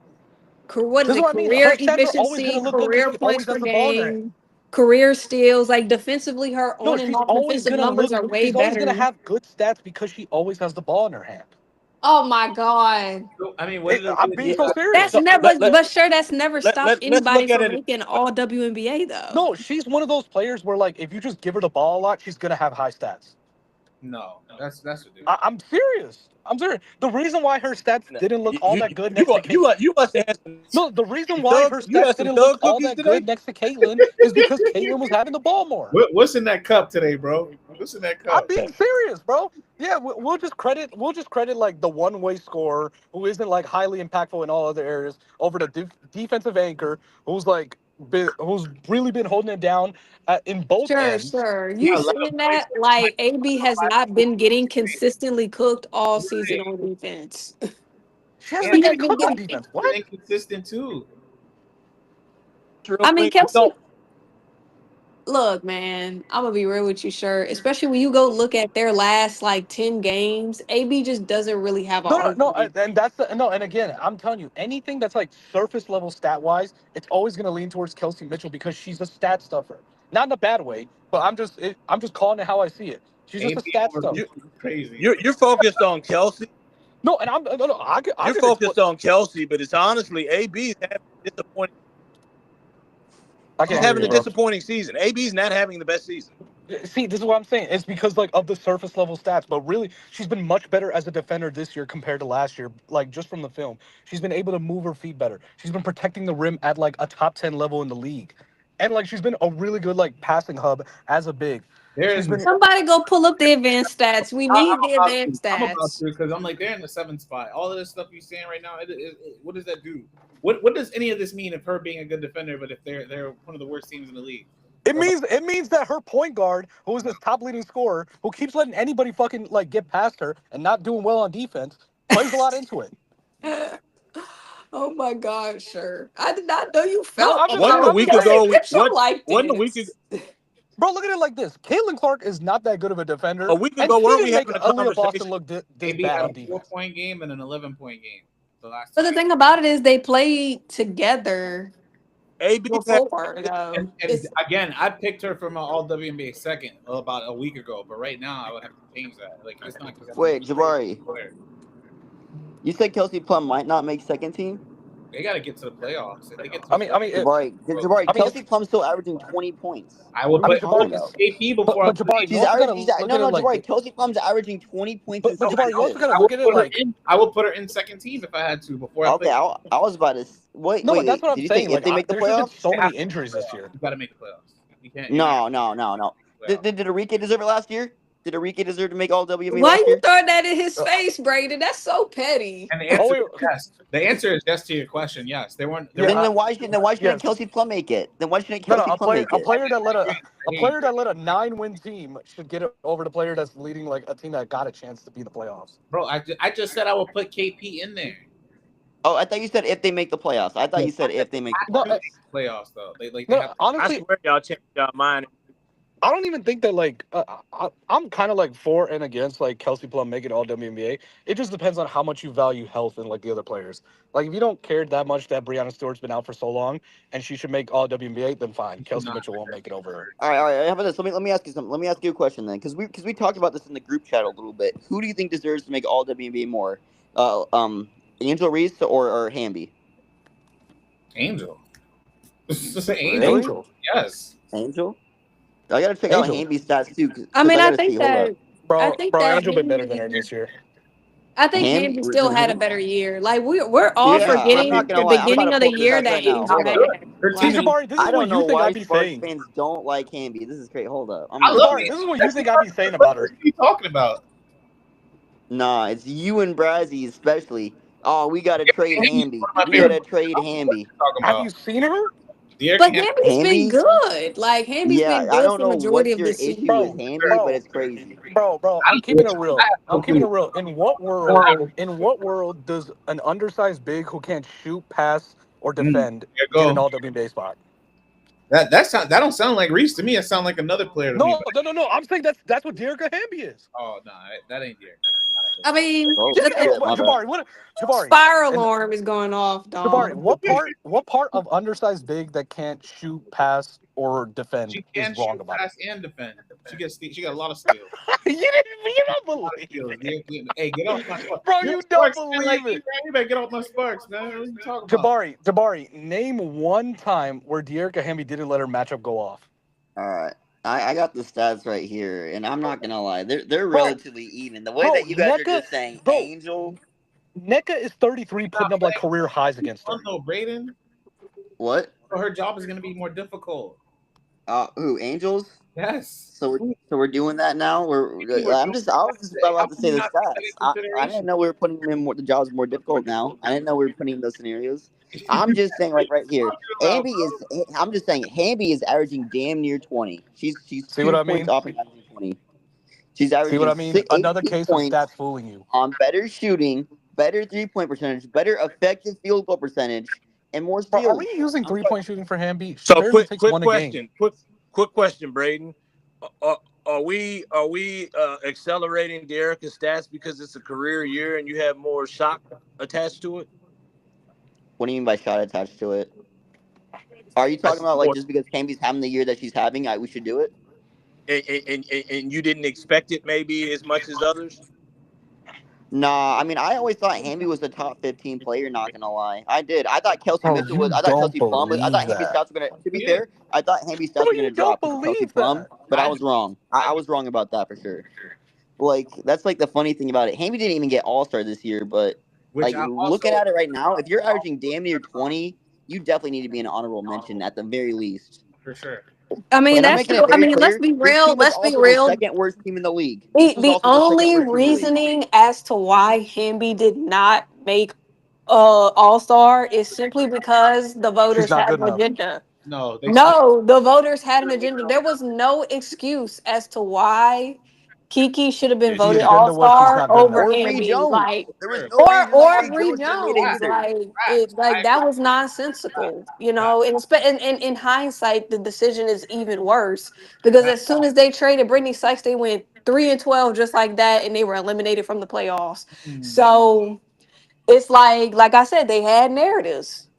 what is This is it? what I mean. Her Career stats are always efficiency, gonna look good because career she points always per has the ball in her hand. game, career steals. Like defensively, her No, on and off defensive numbers are way she's always gonna better. have good stats because she always has the ball in her hand. Oh my god. So, I mean, what did I'm Aaliyah being do? so That's serious. so never but sure that's never stopped let's anybody look at from it. making all WNBA though. No, she's one of those players where like if you just give her the ball a lot, she's gonna have high stats. No, that's ridiculous. I'm serious. I'm serious. The reason why her stats didn't look all You that good next to Kate. you must have had some No, the reason why thug. her You stats had some didn't look thug all cookies that today. good next to Caitlyn is because Caitlyn was having the ball more. What's in that cup today, bro? What's in that I'm cup? being serious, bro. Yeah, we'll just credit like the one-way scorer who isn't like highly impactful in all other areas over the defensive anchor who's really been holding it down in both ends. Sure. You You got 11 saying points. that like AB has not been getting consistently cooked all season on defense. She hasn't And been He has getting been cooked on getting defense. been What? inconsistent too. Real I mean quick, we Kelsey, don't. look, man, I'm gonna be real with you, sure. Especially when you go look at their last like 10 games, AB just doesn't really have an No, argument. and no, and again, I'm telling you, anything that's like surface level stat wise, it's always gonna lean towards Kelsey Mitchell because she's a stat stuffer. Not in a bad way, but I'm just calling it how I see it. She's just a AB stat over stuffer. crazy. You're focused on Kelsey. No, and I You're could exploit. focused on Kelsey, but it's honestly AB's having a disappointing. I She's can't hear having you, a bro. disappointing season. AB's not having the best season. See, this is what I'm saying. It's because like of the surface level stats, but really, she's been much better as a defender this year compared to last year. Like just from the film, she's been able to move her feet better. She's been protecting the rim at like a top 10 level in the league, and like she's been a really good like passing hub as a big. There She's is. been Somebody go pull up the advanced stats. We need the advanced I'm about stats. to because I'm like they're in the 7th spot. All of this stuff you're saying right now, what does that do? What does any of this mean if her being a good defender, but if they're one of the worst teams in the league? it means that her point guard, who is this top leading scorer, who keeps letting anybody fucking like get past her and not doing well on defense, plays a lot into it. Oh my god, sure. I did not know you No, felt I'm just Wasn't saying. a I'm about just week saying. Kelsey ago. Mitchell like Wasn't a week ago. this. Bro, look at it like this. Caitlin Clark is not that good of a defender, A week and ago, she weren't didn't we make having a Aaliyah Boston conversation? look this AB bad had on a defense. 4-point game and an 11-point game. The last But the thing about it is they play together. AB had before though. And It's again, I picked her from an All WNBA second about a week ago, but right now I would have to change that. Like it's not because Wait, Jabari, you said Kelsey Plum might not make second team. they got to get to the playoffs. If they get to I the mean, I playoffs, mean, it, Jabari, I mean, Kelsey Plum's still averaging 20 points. I will What are you put talking Jabari, about? KP before I but put Jabari, you She's also Angel. gotta averaging. look No, at it no, like, Jabari. Kelsey Plum's averaging 20 points and but six Jabari, you also assists. gotta I look would at it put her like, in. I would put her in second team if I had to before I Okay, put. I was about to. Wait, no, wait, but that's wait. what I'm Did you say saying. if Like, they make the there's just been playoffs? so You have many to make the injuries this playoffs. year. You got to make the playoffs. You can't. You're not No, no, no, no. gonna make Did Enrique deserve it last year? Did Enrique deserve to make All WNBA why last you year? throwing that in his Uh, face, Brayden? That's so petty. And the oh answer wait, is yes. The answer is yes to your question. Yes, they weren't. There yeah, Then weren't. why shouldn't yes. Kelsey Plum make it? Then why shouldn't No, no, Kelsey Plum make a it? player that let I a hear you. player that let a 9-win team should get it over the player that's leading like a team that got a chance to be in the playoffs. Bro, I just said I would put KP in there. Oh, I thought you said if they make the playoffs. I thought No, you said if they make the have No, to make playoffs. the playoffs though. They no, have to. I honestly, swear y'all changed y'all mind. I don't even think that like I'm kind of like for and against like Kelsey Plum making all WNBA. It just depends on how much you value health and like the other players. Like if you don't care that much that Breonna Stewart's been out for so long and she should make all WNBA, then fine. You should Kelsey not. Mitchell won't make it over her. All right, all right. How about this? Let me ask you something. Let me ask you a question then, because we talked about this in the group chat a little bit. Who do you think deserves to make All WNBA more? Angel Reese or Hamby? Angel. Just say Angel. Really? Angel, Yes. Angel? I gotta check out Angel, Hamby's stats too, I because mean, I I gotta see. think Hold up. that I think bro, that Angel been better than her Hamby, this year. I think Hamby? Hamby still had a better year. Like we're all Yeah, I'm not forgetting gonna the lie. I'm about beginning to of the pull up the year stats that right now. Angel Hold She's up. good. had. Her See, team is. Like Jabari, this is I what don't you know think why I'd be Sparks saying. fans don't like Hamby. This is great. Hold up. I'm I gonna love see. Jabari, it. this is what you That's the think I'd be first saying what about are her. you talking about? Nah, it's you and Brazzy especially. Oh, we gotta trade Andy's Hamby. one of my We favorite gotta players. trade I don't know what Hamby. you're talking Have you about. seen her, Derek but Henry. Hamby's been Hamby? good. Like Hamby's Yeah, been I good don't for know majority what's of your the issue with bro, season. Hamby, but bro, it's crazy. I I'm don't know keeping what it you. I real. have no I'm keeping it clue. real. In what world does an undersized big who can't shoot, pass, or defend There you get an go. all WNBA spot? That don't sound like Reese to me. It sound like another player to me. No, no, no, no. I'm saying that's what Dearica Hamby is. Oh no, that ain't Derek. I mean, Oh Just the shit, my bad. Jabari, what Jabari fire and alarm is going off, Jabari, dog. what part of undersized big that can't shoot, pass, or defend She is can wrong shoot, about pass, and defend. She got a lot of skills. you don't A lot of believe skills. it, Hey, get off my sparks. bro. You're You a don't sparks fan like believe me, it. man. You better get off my sparks, man. What are you talking about? Jabari, name one time where Dearica Hamby didn't let her matchup go off. All right. I got the stats right here, and I'm not gonna lie, they're Bro, relatively even. The way bro, that you guys are NECA, just saying bro, Angel, NECA is 33 She's not putting up like playing career highs against fun her. though, Braden. what? So her job is gonna be more difficult. Who Angels? Yes. So we're doing that now. Maybe we're doing I was just How about to can say you the not take that stats. in I didn't consideration? know we were putting in more, the jobs more difficult now. I didn't know we were putting in those scenarios. I'm just saying, like right here, Talking about, Hamby is. I'm just saying, Hamby is averaging damn near 20. She's See what I 2 points mean? off and averaging 20. She's See what averaging I mean? Another 18 case of points stats fooling you. on better shooting, better 3 point percentage, better effective field goal percentage, and more Bro, are we steals. using I'm sorry. 3-point shooting for Hamby? She So barely takes quick one a game. question. Quick question, Braden. Are we accelerating De'Erica's stats because it's a career year and you have more shot attached to it? What do you mean by shot attached to it? Are you I talking see about like more, just because Hamby's having the year that she's having, we should do it? and you didn't expect it maybe as much as others. Nah, I mean, I always thought Hamby was a top 15 player. Not gonna lie, I did. I thought Kelsey Bro, Mitchell was. you I thought don't Kelsey Plum was. I thought believe Hamby's that. stats were gonna. To be he is. fair, I thought Hamby's Bro, stats were you gonna don't drop because of Kelsey believe Plum, that. but I I was do. wrong. I I do. was wrong about that for sure. Like that's like the funny thing about it. Hamby didn't even get All Star this year, but Which like I looking also at it right now, if you're averaging damn near 20, you definitely need to be an honorable mention at the very least. for sure. I mean, And I'm that's making true. it I very mean, let's clear. be This real. team was Let's be also the real. second worst team in the league. This was The also the second only worst team in the league. reasoning as to why Hamby did not make All Star is simply because the She's voters not had good an enough. agenda. No, they still No, the voters had an agenda. There was no excuse as to why Kiki should have been Yeah, The she voted should. All agenda was she's Star not good over enough. Or Bree Hamby. Jones. Like, There was sure. no reason why Bree Bree Jones should have made Jones. it either. Like Facts. it, I like that agree. was nonsensical, you Facts. know. And in hindsight, the decision is even worse because Facts. as soon as they traded Brittany Sykes, they went 3-12 just like that, and they were eliminated from the playoffs. Mm. So it's like I said, they had narratives.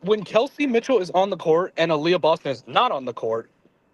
When Kelsey Mitchell is on the court and Aaliyah Boston is not on the court,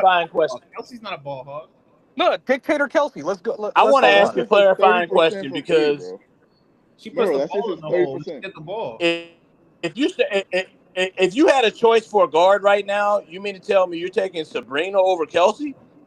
clarifying question. Kelsey's not a ball hog. No, Dictator Kelsey. Let's go. I Let's want to vote ask on a it. clarifying 30% question from three, because bro. She puts No, the that's just ball in his the hole. She 30%. get the ball. if you had a choice for a guard right now, you mean to tell me you're taking Sabrina over Kelsey?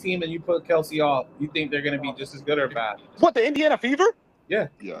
team and you put Kelsey off, you think they're going to be just as good or bad? What, the Indiana Fever? Yeah. Yeah.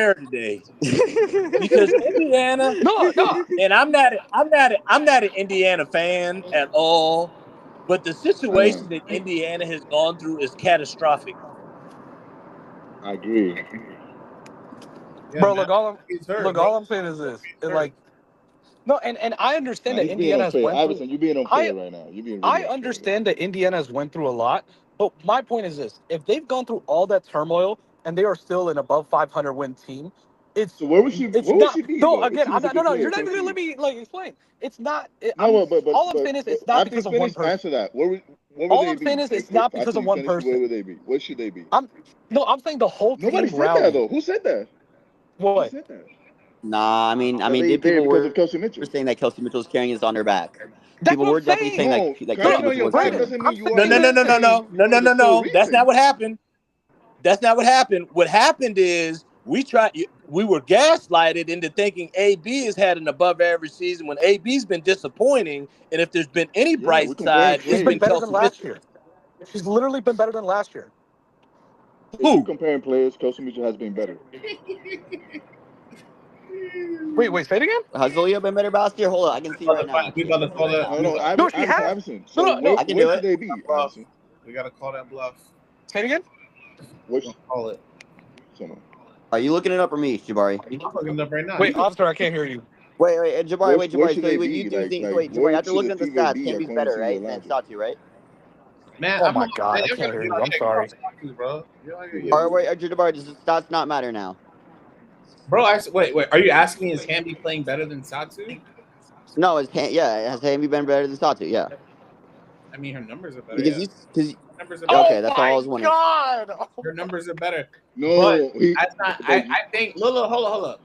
fair today because Indiana, No. and I'm not an Indiana fan at all, but the situation that Indiana has gone through is catastrophic. I agree. Yeah, Bro, man. He's hurt, bro. all I'm saying is this. Like, no, and I understand Nah, that he's being Indiana has unfair. went through. Iverson, you're being unfair right now. You're being really I unfair, bro. understand that Indiana has went through a lot, but my point is this: if they've gone through all that turmoil and they are still an above 500 win team, It's So where would she? it's Where would not. she be No, though if again, she I'm was a not. No, good no, player you're not across even the gonna let league? me like explain. It's not. No, All I'm saying is but it's not after because of one finish, person. answer that. Where would All they I'm saying be is it's if not because after of you one finish? Where person. would they be? Where should they be? I'm no, I'm saying the whole Nobody team said that rallied. though. Who said that? Who What? said that? Nah, That they there people because of were Kelsey saying Mitchell. that Kelsey Mitchell's carrying this on their back. That's People what I'm were definitely saying saying. No, that No, carrying Kelsey on Mitchell your was back carrying Brandon, them. doesn't I'm mean you are saying No, the no, that. no, no, no, reason. no, no, You are no, the no, sole no. That's not reason. what happened. That's not what happened. What happened is we were gaslighted into thinking AB has had an above average season when AB's been disappointing. And if there's been any Yeah, we're bright comparing side, She's it's been been players. better than Kelsey last Mitchell. year. She's literally been better than last year. If you Who? comparing players, Kelsey Mitchell has been better. Wait, say it again. Has Aaliyah been better last year? Hold on, I can see right now. We Actually, I about to can see call right that. now. No, no, No, she Iverson, has. Iverson. No, So no, no. I can where do should it. they be, Bluff. Iverson? We gotta call that bluff. Say it again. Where We're gonna call it. someone? Are you looking it up or me, Jabari? I'm looking it up right now. Wait, officer, I can't hear you. Wait, Where Jabari. should So they wait, you be? do think? So Like wait, Jabari. where After should looking the at the Fever stats, be Hamby's according better, to your right, than logic? Satu, right? Man, Oh I'm my on. god, Man, I y'all can't gotta hear get you. on I'm check out sorry. Satu, bro. Fever All right, B. wait, Jabari. Does the stats not matter now? Bro, wait. Are you asking me is Hamby playing better than Satu? No, has Hamby been better than Satu? Yeah, I mean, her numbers are better. because Yeah, you because her numbers are better. Oh okay, that's all I my was wondering. god. Her numbers are better. But No, he. that's not. But I think. Look, hold up.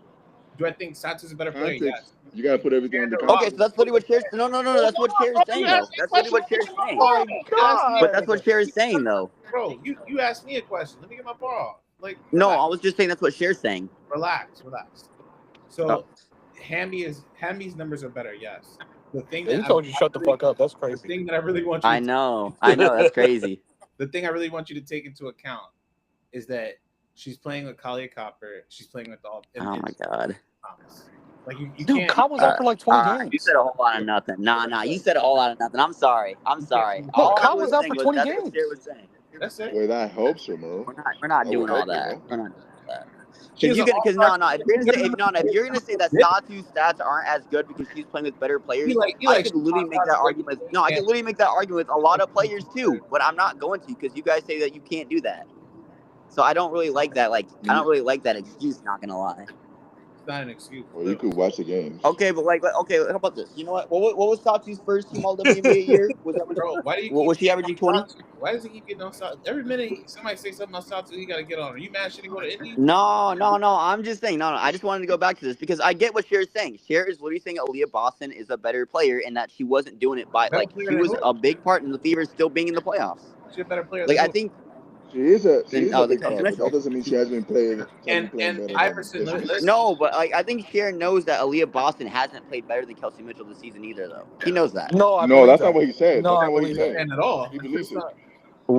Do I think Satu's a better player? context. Yes. You gotta put everything Shared under the rock. Okay, so context. that's literally what Cher's. No. Hold That's what on, Cher bro. is You saying, asked though. me a That's literally question. what Let me Cher's get my saying. My ball. You asked me a But that's god. what Cher is saying, though. bro. You asked me a question. Let me get my ball. Like, No, relax, I was just saying that's what Cher's saying. relax. Oh, So, Hamby's numbers are better. Yes. The thing Yeah, that he told you shut the fuck up. That's the crazy. thing that I really want you I to know. That's crazy. the thing I really want you to take into account is that she's playing with Kalia Copper. She's playing with all Oh my god. Thomas. Like you Dude, can't. Cobb was out for like 20 You games. said a whole lot of nothing. Nah. You said a whole lot of nothing. I'm sorry. You can't. No, All I Cobb was was out saying for was 20 that's what Cher games. was saying. That's it. Well, that helps her, Mo. We're not That would doing all help her, that. no? We're not doing all that. She is an all Because star. no, if you're gonna say that Satu's stats aren't as good because she's playing with better players, You I like could literally make that argument. No, I could literally make that argument with a lot of players too, but I'm not going to because you guys say that you can't do that. So I don't really like that. Like I don't really like that excuse. Not gonna lie. It's not an excuse. Well, you could watch the games. Okay, but okay, how about this? You know what? What was Satu's first team All WNBA year? Was that Bro, why do you keep was she averaging 20? Why does he keep getting on Satu? Every minute somebody say something on Satu, he got to get on her. You mad she didn't go to Indy? No. I'm just saying. No. I just wanted to go back to this because I get what Cher is saying. Cher is literally saying Aaliyah Boston is a better player and that she wasn't doing it by Better player she than was who? a big part in the Fever still being in the playoffs. She's a better player Like than I who? think She is a the big Kelsey part, but that Mitchell. doesn't mean she has been playing And better Iverson, than she did. No, but like I think Cher knows that Aaliyah Boston hasn't played better than Kelsey Mitchell this season either, though. He knows that. No, I No, believe that's not that. what he said. No, That's I not what he believe that. said. and at all. He believes It's it. not.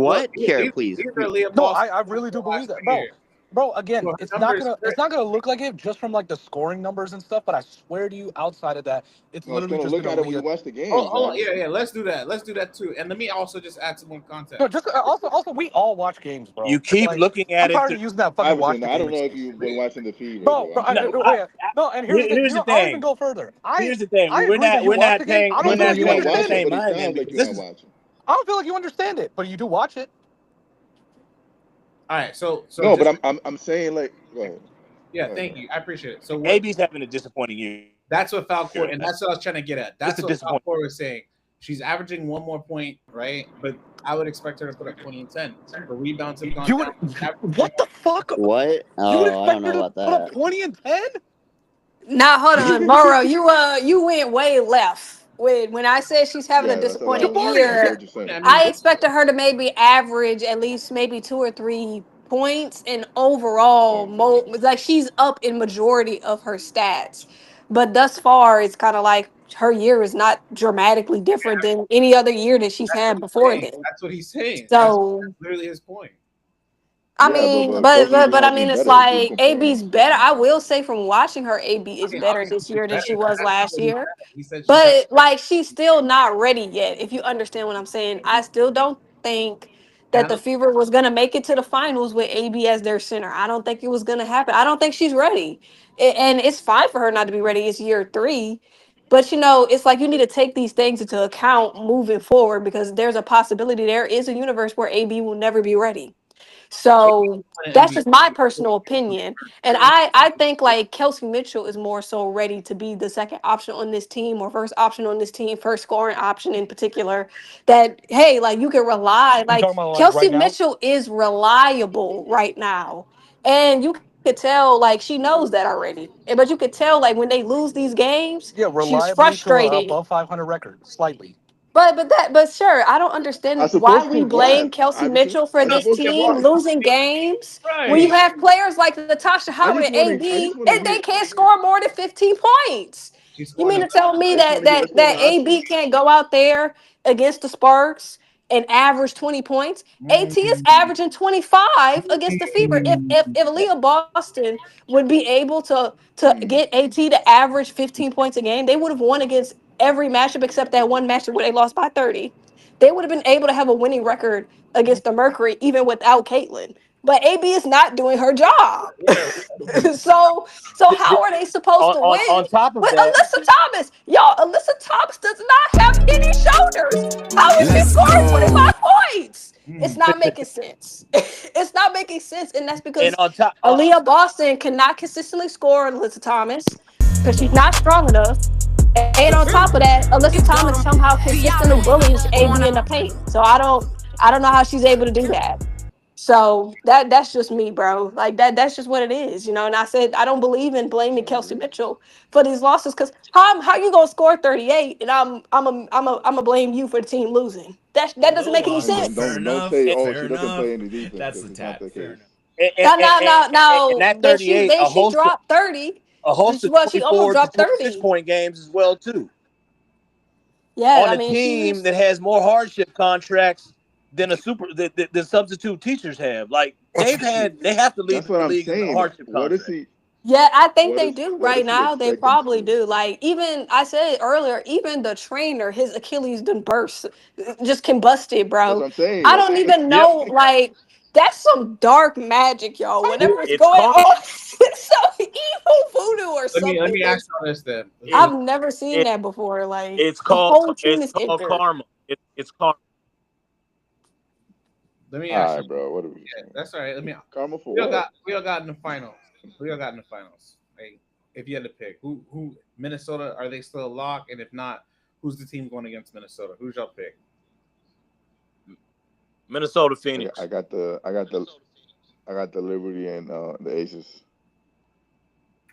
Look, What? Cher, please. these are Leah No, Boston I really do believe last that, year. bro. Again, So her numbers. it's not gonna look like it just from like the scoring numbers and stuff. But I swear to you, outside of that, it's No, it's literally gonna just look been at it when you Aaliyah. watch the games, Hold on. Iverson. Yeah. Let's do that. Let's do that too. And let me also just add some more No, context. just also we all watch games, You bro. keep Like looking I'm at it tired through. of using that fucking watch Iverson, the I game don't know if excuse. you've been watching the Fever, Bro, bro. bro, I'm just no, saying. wait, no, and here's the thing. Here's the I'll even thing. go further. Here's the thing. I agree that you We're watch not the game. saying I I'm don't not we're feel saying not like you're you not saying we're on the understand watching, it. same but it mind then sounds like you're not because watching. I don't feel like you understand it, but you do watch it. All right. So No, just but I'm saying like, go ahead. yeah. Go ahead, Thank bro. you. I appreciate it. So what? AB's having a disappointing year. That's what Falcor, and that's what I was trying to get at. Just That's a what disappointing. Falcor was saying. She's averaging one more point, right? But I would expect her to put up 20 and 10. Her rebounds have gone You down. would what the fuck? What? You would Oh, I don't expect her know to about put up that. 20 and 10? Now hold on, Mauro. You went way left. When I said she's having a Yeah, that's a lot. disappointing Jabari, I get year, what you're saying. I mean, I this expected her to maybe average at least maybe 2 or 3 points and overall Okay. like she's up in majority of her stats. But thus far it's kind of like her year is not dramatically different than any other year that she's that's what had he's before saying. then. That's what he's saying. That's So literally his point. I Yeah, mean, Kelsey Mitchell but I has mean, been it's better if you're like comparing. AB's better. I will say from watching her, AB I is mean, better obviously this she's year than better, she but was that's not last what he year. said. He said she's better. But like, she's still not ready yet. If you understand what I'm saying, I still don't think And that the Fever was gonna make it to the finals with AB as their center. I don't think it was gonna happen. I don't think she's ready, and it's fine for her not to be ready. It's year 3. But it's like you need to take these things into account moving forward because there's a possibility there is a universe where AB will never be ready. So that's MVP. just my personal opinion. And I think like Kelsey Mitchell is more so ready to be the second option on this team or first option on this team, first scoring option in particular. That hey, like you can rely. You Like talking about like Kelsey right now? Mitchell is reliable right now. And you could tell like she knows that already. But you could tell like when they lose these games, Yeah, she's reliably to a frustrated. above 500 record, slightly. But sure, I don't I'm understand why supposed we to blame what? Kelsey Mitchell for I'm this supposed to team what? losing games when you Right. have players like Natasha I Howard just and want to. I AB just want to and hear. they can't score more than 15 points. She's You scoring mean a to tell me I just want that to hear. that Let's go to that the hot AB seat. can't go out there against the Sparks and average 20 points? AT is mm, averaging 25 against the Fever. If Leah Boston would be able to Mm. get AT to average 15 points a game, they would have won against every matchup except that one matchup where they lost by 30. They would have been able to have a winning record against the Mercury even without Caitlin. But AB is not doing her job. yeah. So how are they supposed to win On top of with that, Alyssa Thomas? Y'all, Alyssa Thomas does not have any shoulders. How is she Let's scoring 25 go. points? It's Mm. not making sense. It's not making sense. And that's and because on top, Aaliyah Boston cannot consistently score on Alyssa Thomas because she's not strong enough. And on top of that, Alyssa Thomas somehow consistently bullies AB in the paint. So I don't know how she's able to do that. So that's just me, bro. Like that's just what it is, you know. And I said I don't believe in blaming Kelsey Mitchell for these losses because how you gonna score 38 and I'm a blame you for the team losing. That doesn't make any And sense. don't say, oh, she doesn't play any defense because it's not the case. No, no, no, and no. that 38, She dropped 30. a host of Well, she almost 24 to dropped 26 30. point games as well too. Yeah, On I a mean team she's that has more hardship contracts than than substitute teachers have. Like they have to lead That's what the I'm league in the saying. hardship contract. yeah, I think they do What right is he now. They expecting to probably do? do. Like even I said earlier, even the trainer, his Achilles done burst, just combusted, That's bro. what I'm saying. I Like, don't even Yep, know. Like that's some dark magic, y'all. Whatever is it's going karma. on, it's some evil voodoo or Let something. me ask y'all this then. It, I've never seen it that before. Like it's the called whole team is injured. karma. It's karma. Let me ask all you. right, bro. What are we Yeah, saying? that's all right. Karma for what? We all got in the finals. We all got in the finals. Like, if you had to pick, who Minnesota are they still a lock? And if not, who's the team going against Minnesota? Who's y'all pick? Minnesota I Phoenix. got the Liberty and the Aces.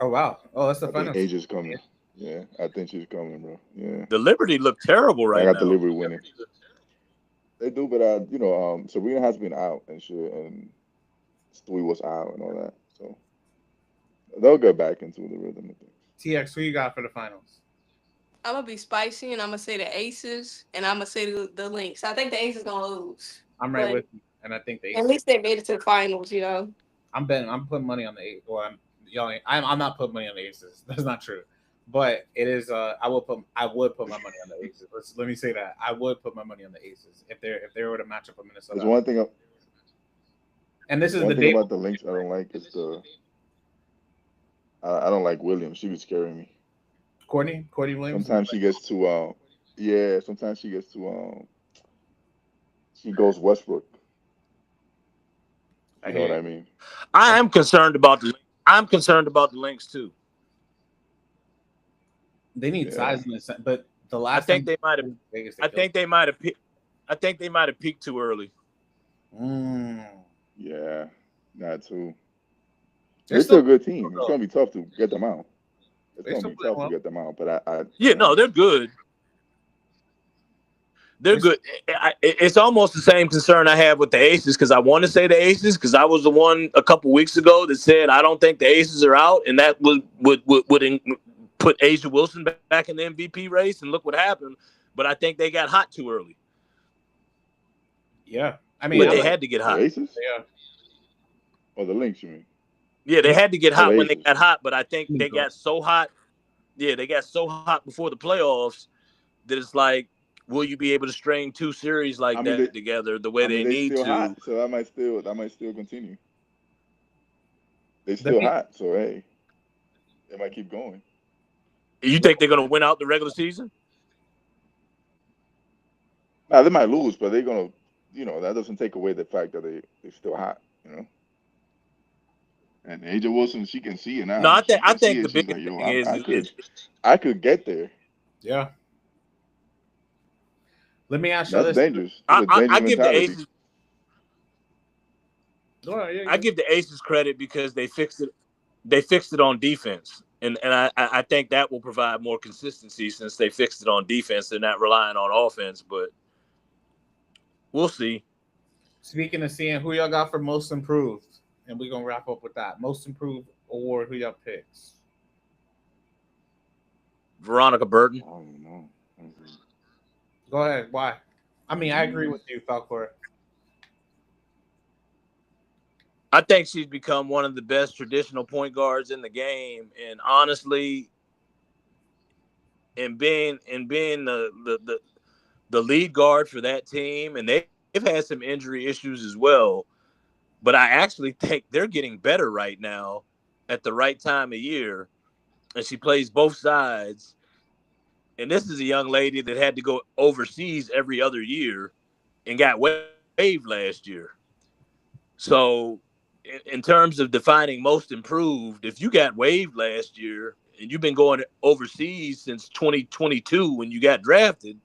Oh wow! Oh, that's the I think finals. Asia's coming. Yeah, I think she's coming, bro. Yeah, The Liberty look terrible I right got the now. Liberty winning. They do, but Serena has been out and shit, and Stewie was out and all that, so they'll get back into the rhythm of things. TX, who you got for the finals? I'm gonna be spicy and I'm gonna say the Aces and I'm gonna say the Lynx. I think the Aces gonna lose, I'm right but with you, and I think the at Aces. least they made it to the finals. You know. I'm betting. I'm putting money on the Aces. Well, I'm not putting money on the Aces. That's not true. But it is. I would put my money on the Aces. Let me say that I would put my monch on the Aces if they were to match up with Minnesota. There's one thing. And this is One the thing day. about the Lynx I don't like is I don't like Williams. She was scaring me. Courtney Williams. Sometimes she gets too yeah. Sometimes she gets too she goes Westbrook. I You know hear what you. I mean? I'm concerned about the Lynx too. They need Yeah. size in this, but the I last think time they might have. Vegas, I think they might have. I think they might have peaked too early. Yeah. Not too. They're They're still still a good team. It's gonna be tough to get them out. It's they're gonna still be playing tough to well. get them out. But I Yeah, no, they're good. They're good. It's almost the same concern I have with the Aces because I want to say the Aces because I was the one a couple weeks ago that said I don't think the Aces are out, and that would put Asia Wilson back in the MVP race, and look what happened. But I think they got hot too early. Yeah, I mean, But I they like had to get the hot. Aces yeah. or the Lynx, you mean? Yeah, they had to get Oh, hot the when they Aces. got hot, but I think they got so hot. Yeah, they got so hot before the playoffs that it's like, will you be able to string two series I like mean, that together the way they they need still to? hot, so that might still continue. They The still hot, so hey, they might keep going. You think they're going to win out the regular season? Now they might lose, but they're gonna, that doesn't take away the fact that they're still hot. You know. And Angel Wilson, she can see it No, now. She I can see think the it. She's biggest like, yo, thing is I could get there. Yeah. Let me ask you That's this. dangerous. That's a dangerous I give the mentality. Aces. Oh, yeah, I yeah. give the Aces credit because they fixed it. They fixed it on defense, and I think that will provide more consistency since they fixed it on defense. They're not relying on offense, but we'll see. Speaking of seeing who y'all got for most improved, and we're gonna wrap up with that. Most improved award, who y'all picks? Veronica Burton. I don't even know. Go ahead. Why? I mean, I agree Mm, with you, Falcor. I think she's become one of the best traditional point guards in the game, and honestly, being the lead guard for that team, and they've had some injury issues as well. But I actually think they're getting better right now at the right time of year, and she plays both sides. And this is a young lady that had to go overseas every other year and got waived last year. So, in terms of defining most improved, if you got waived last year and you've been going overseas since 2022 when you got drafted,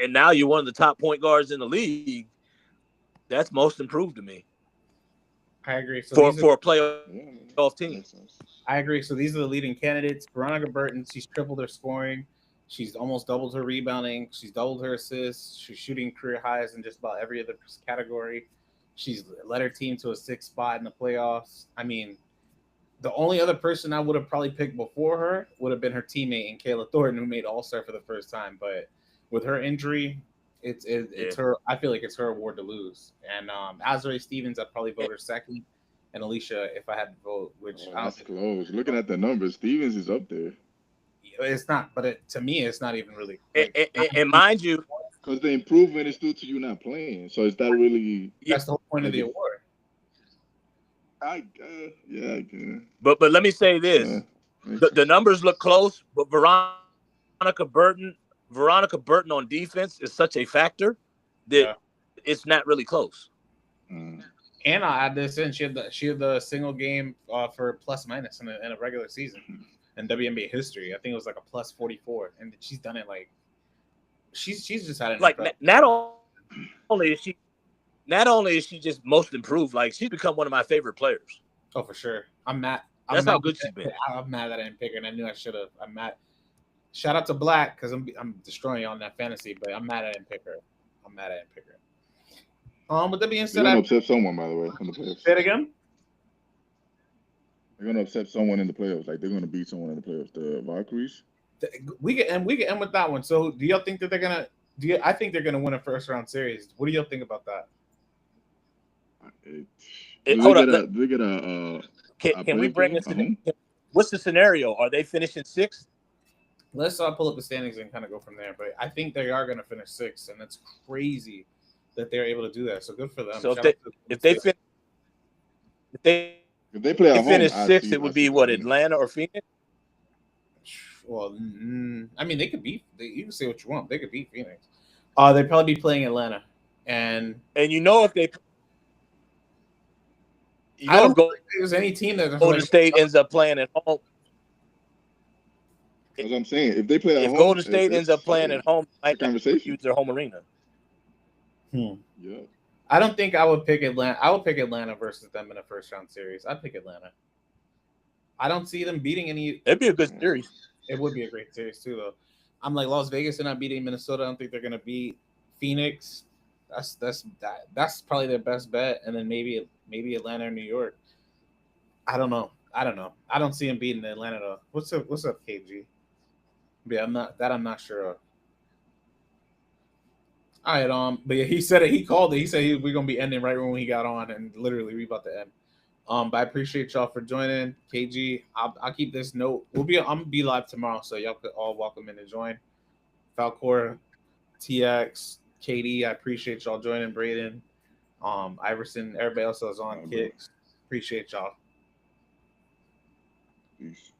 and now you're one of the top point guards in the league, that's most improved to me I agree. So for these are for a playoff yeah, team. makes sense. I agree. So these are the leading candidates. Veronica Burton, she's tripled her scoring. She's almost doubled her rebounding. She's doubled her assists. She's shooting career highs in just about every other category. She's led her team to a sixth spot in the playoffs. I mean, the only other person I would have probably picked before her would have been her teammate in Kayla Thornton, who made All Star for the first time. But with her injury, it's Yeah. her. I feel like it's her award to lose. And Azrae Stevens, I'd probably vote her second, and Alicia if I had to vote, which Oh, I don't that's think close. Looking at the numbers, Stevens is up there it's not. But to me, it's not even really And, like and, and mind you, because the improvement is due to you not playing. So is that really yeah, that's the whole point of like the if award. yeah, I guess. but let me say Uh, this: makes the sense. numbers look close, but Burton, Veronica Burton on defense is such a factor that Yeah. it's not really close. Mm. And I'll add this in. She had the single game for plus minus in a regular season in WNBA history. I think it was like a plus 44, and she's done it like she's just had an Like incredible. only is she not only is she just most improved, like she's become one of my favorite players. Oh, for sure. I'm mad. I'm That's mad. how good she's been. I'm mad that I didn't pick her, and I knew I should have. I'm mad. Shout out to Black because I'm destroying you on that fantasy, but I'm mad I didn't pick her. I'm mad I didn't pick her. With that being They're said, gonna I upset someone, by the way, in the playoffs. say it again. They're gonna upset someone in the playoffs. Like they're gonna beat someone in the playoffs. The Valkyries. We can end with that one. So, do y'all think that they're gonna? I think they're gonna win a first round series. What do y'all think about that? Do they Hold up. get a? Do they get a Can we playoff bring game this at in? home? What's the scenario? Are they finishing sixth? Let's pull up the standings and kind of go from there. But I think they are going to finish sixth, and it's crazy that they're able to do that. So good for them. So Shout out to if they fin- if they If they play at home, finish sixth, it I would see be them what, winning. Atlanta or Phoenix? well, I mean, they could beat. You can say what you want. They could beat Phoenix. They'd probably be playing Atlanta, and And you know if I don't if think there's any team that's Golden like. State ends up playing at home, That's what I'm saying. If they play at if home, Golden State ends up playing at home, it's they a might have to conversation. use their home arena. Yeah. I don't think I would pick Atlanta. I would pick Atlanta versus them in a first round series. I'd pick Atlanta. I don't see them beating any. It'd be a good series. It would be a great series too, though. I'm like Las Vegas. They're not beating Minnesota. I don't think they're gonna beat Phoenix. That's probably their best bet, and then maybe Atlanta or New York. I don't know. I don't see him beating Atlanta though. What's up, KG? Yeah, I'm not sure of. All right, but yeah, he said it. He called it. He said we're gonna be ending right when he got on, and literally we about to end. But I appreciate y'all for joining. KG, I'll keep this note. I'm gonna be live tomorrow, so y'all could all welcome in to join. Falcor, TX, KD, I appreciate y'all joining. Braden, Iverson, everybody else that was on All right, bro. kicks. Appreciate y'all. Peace.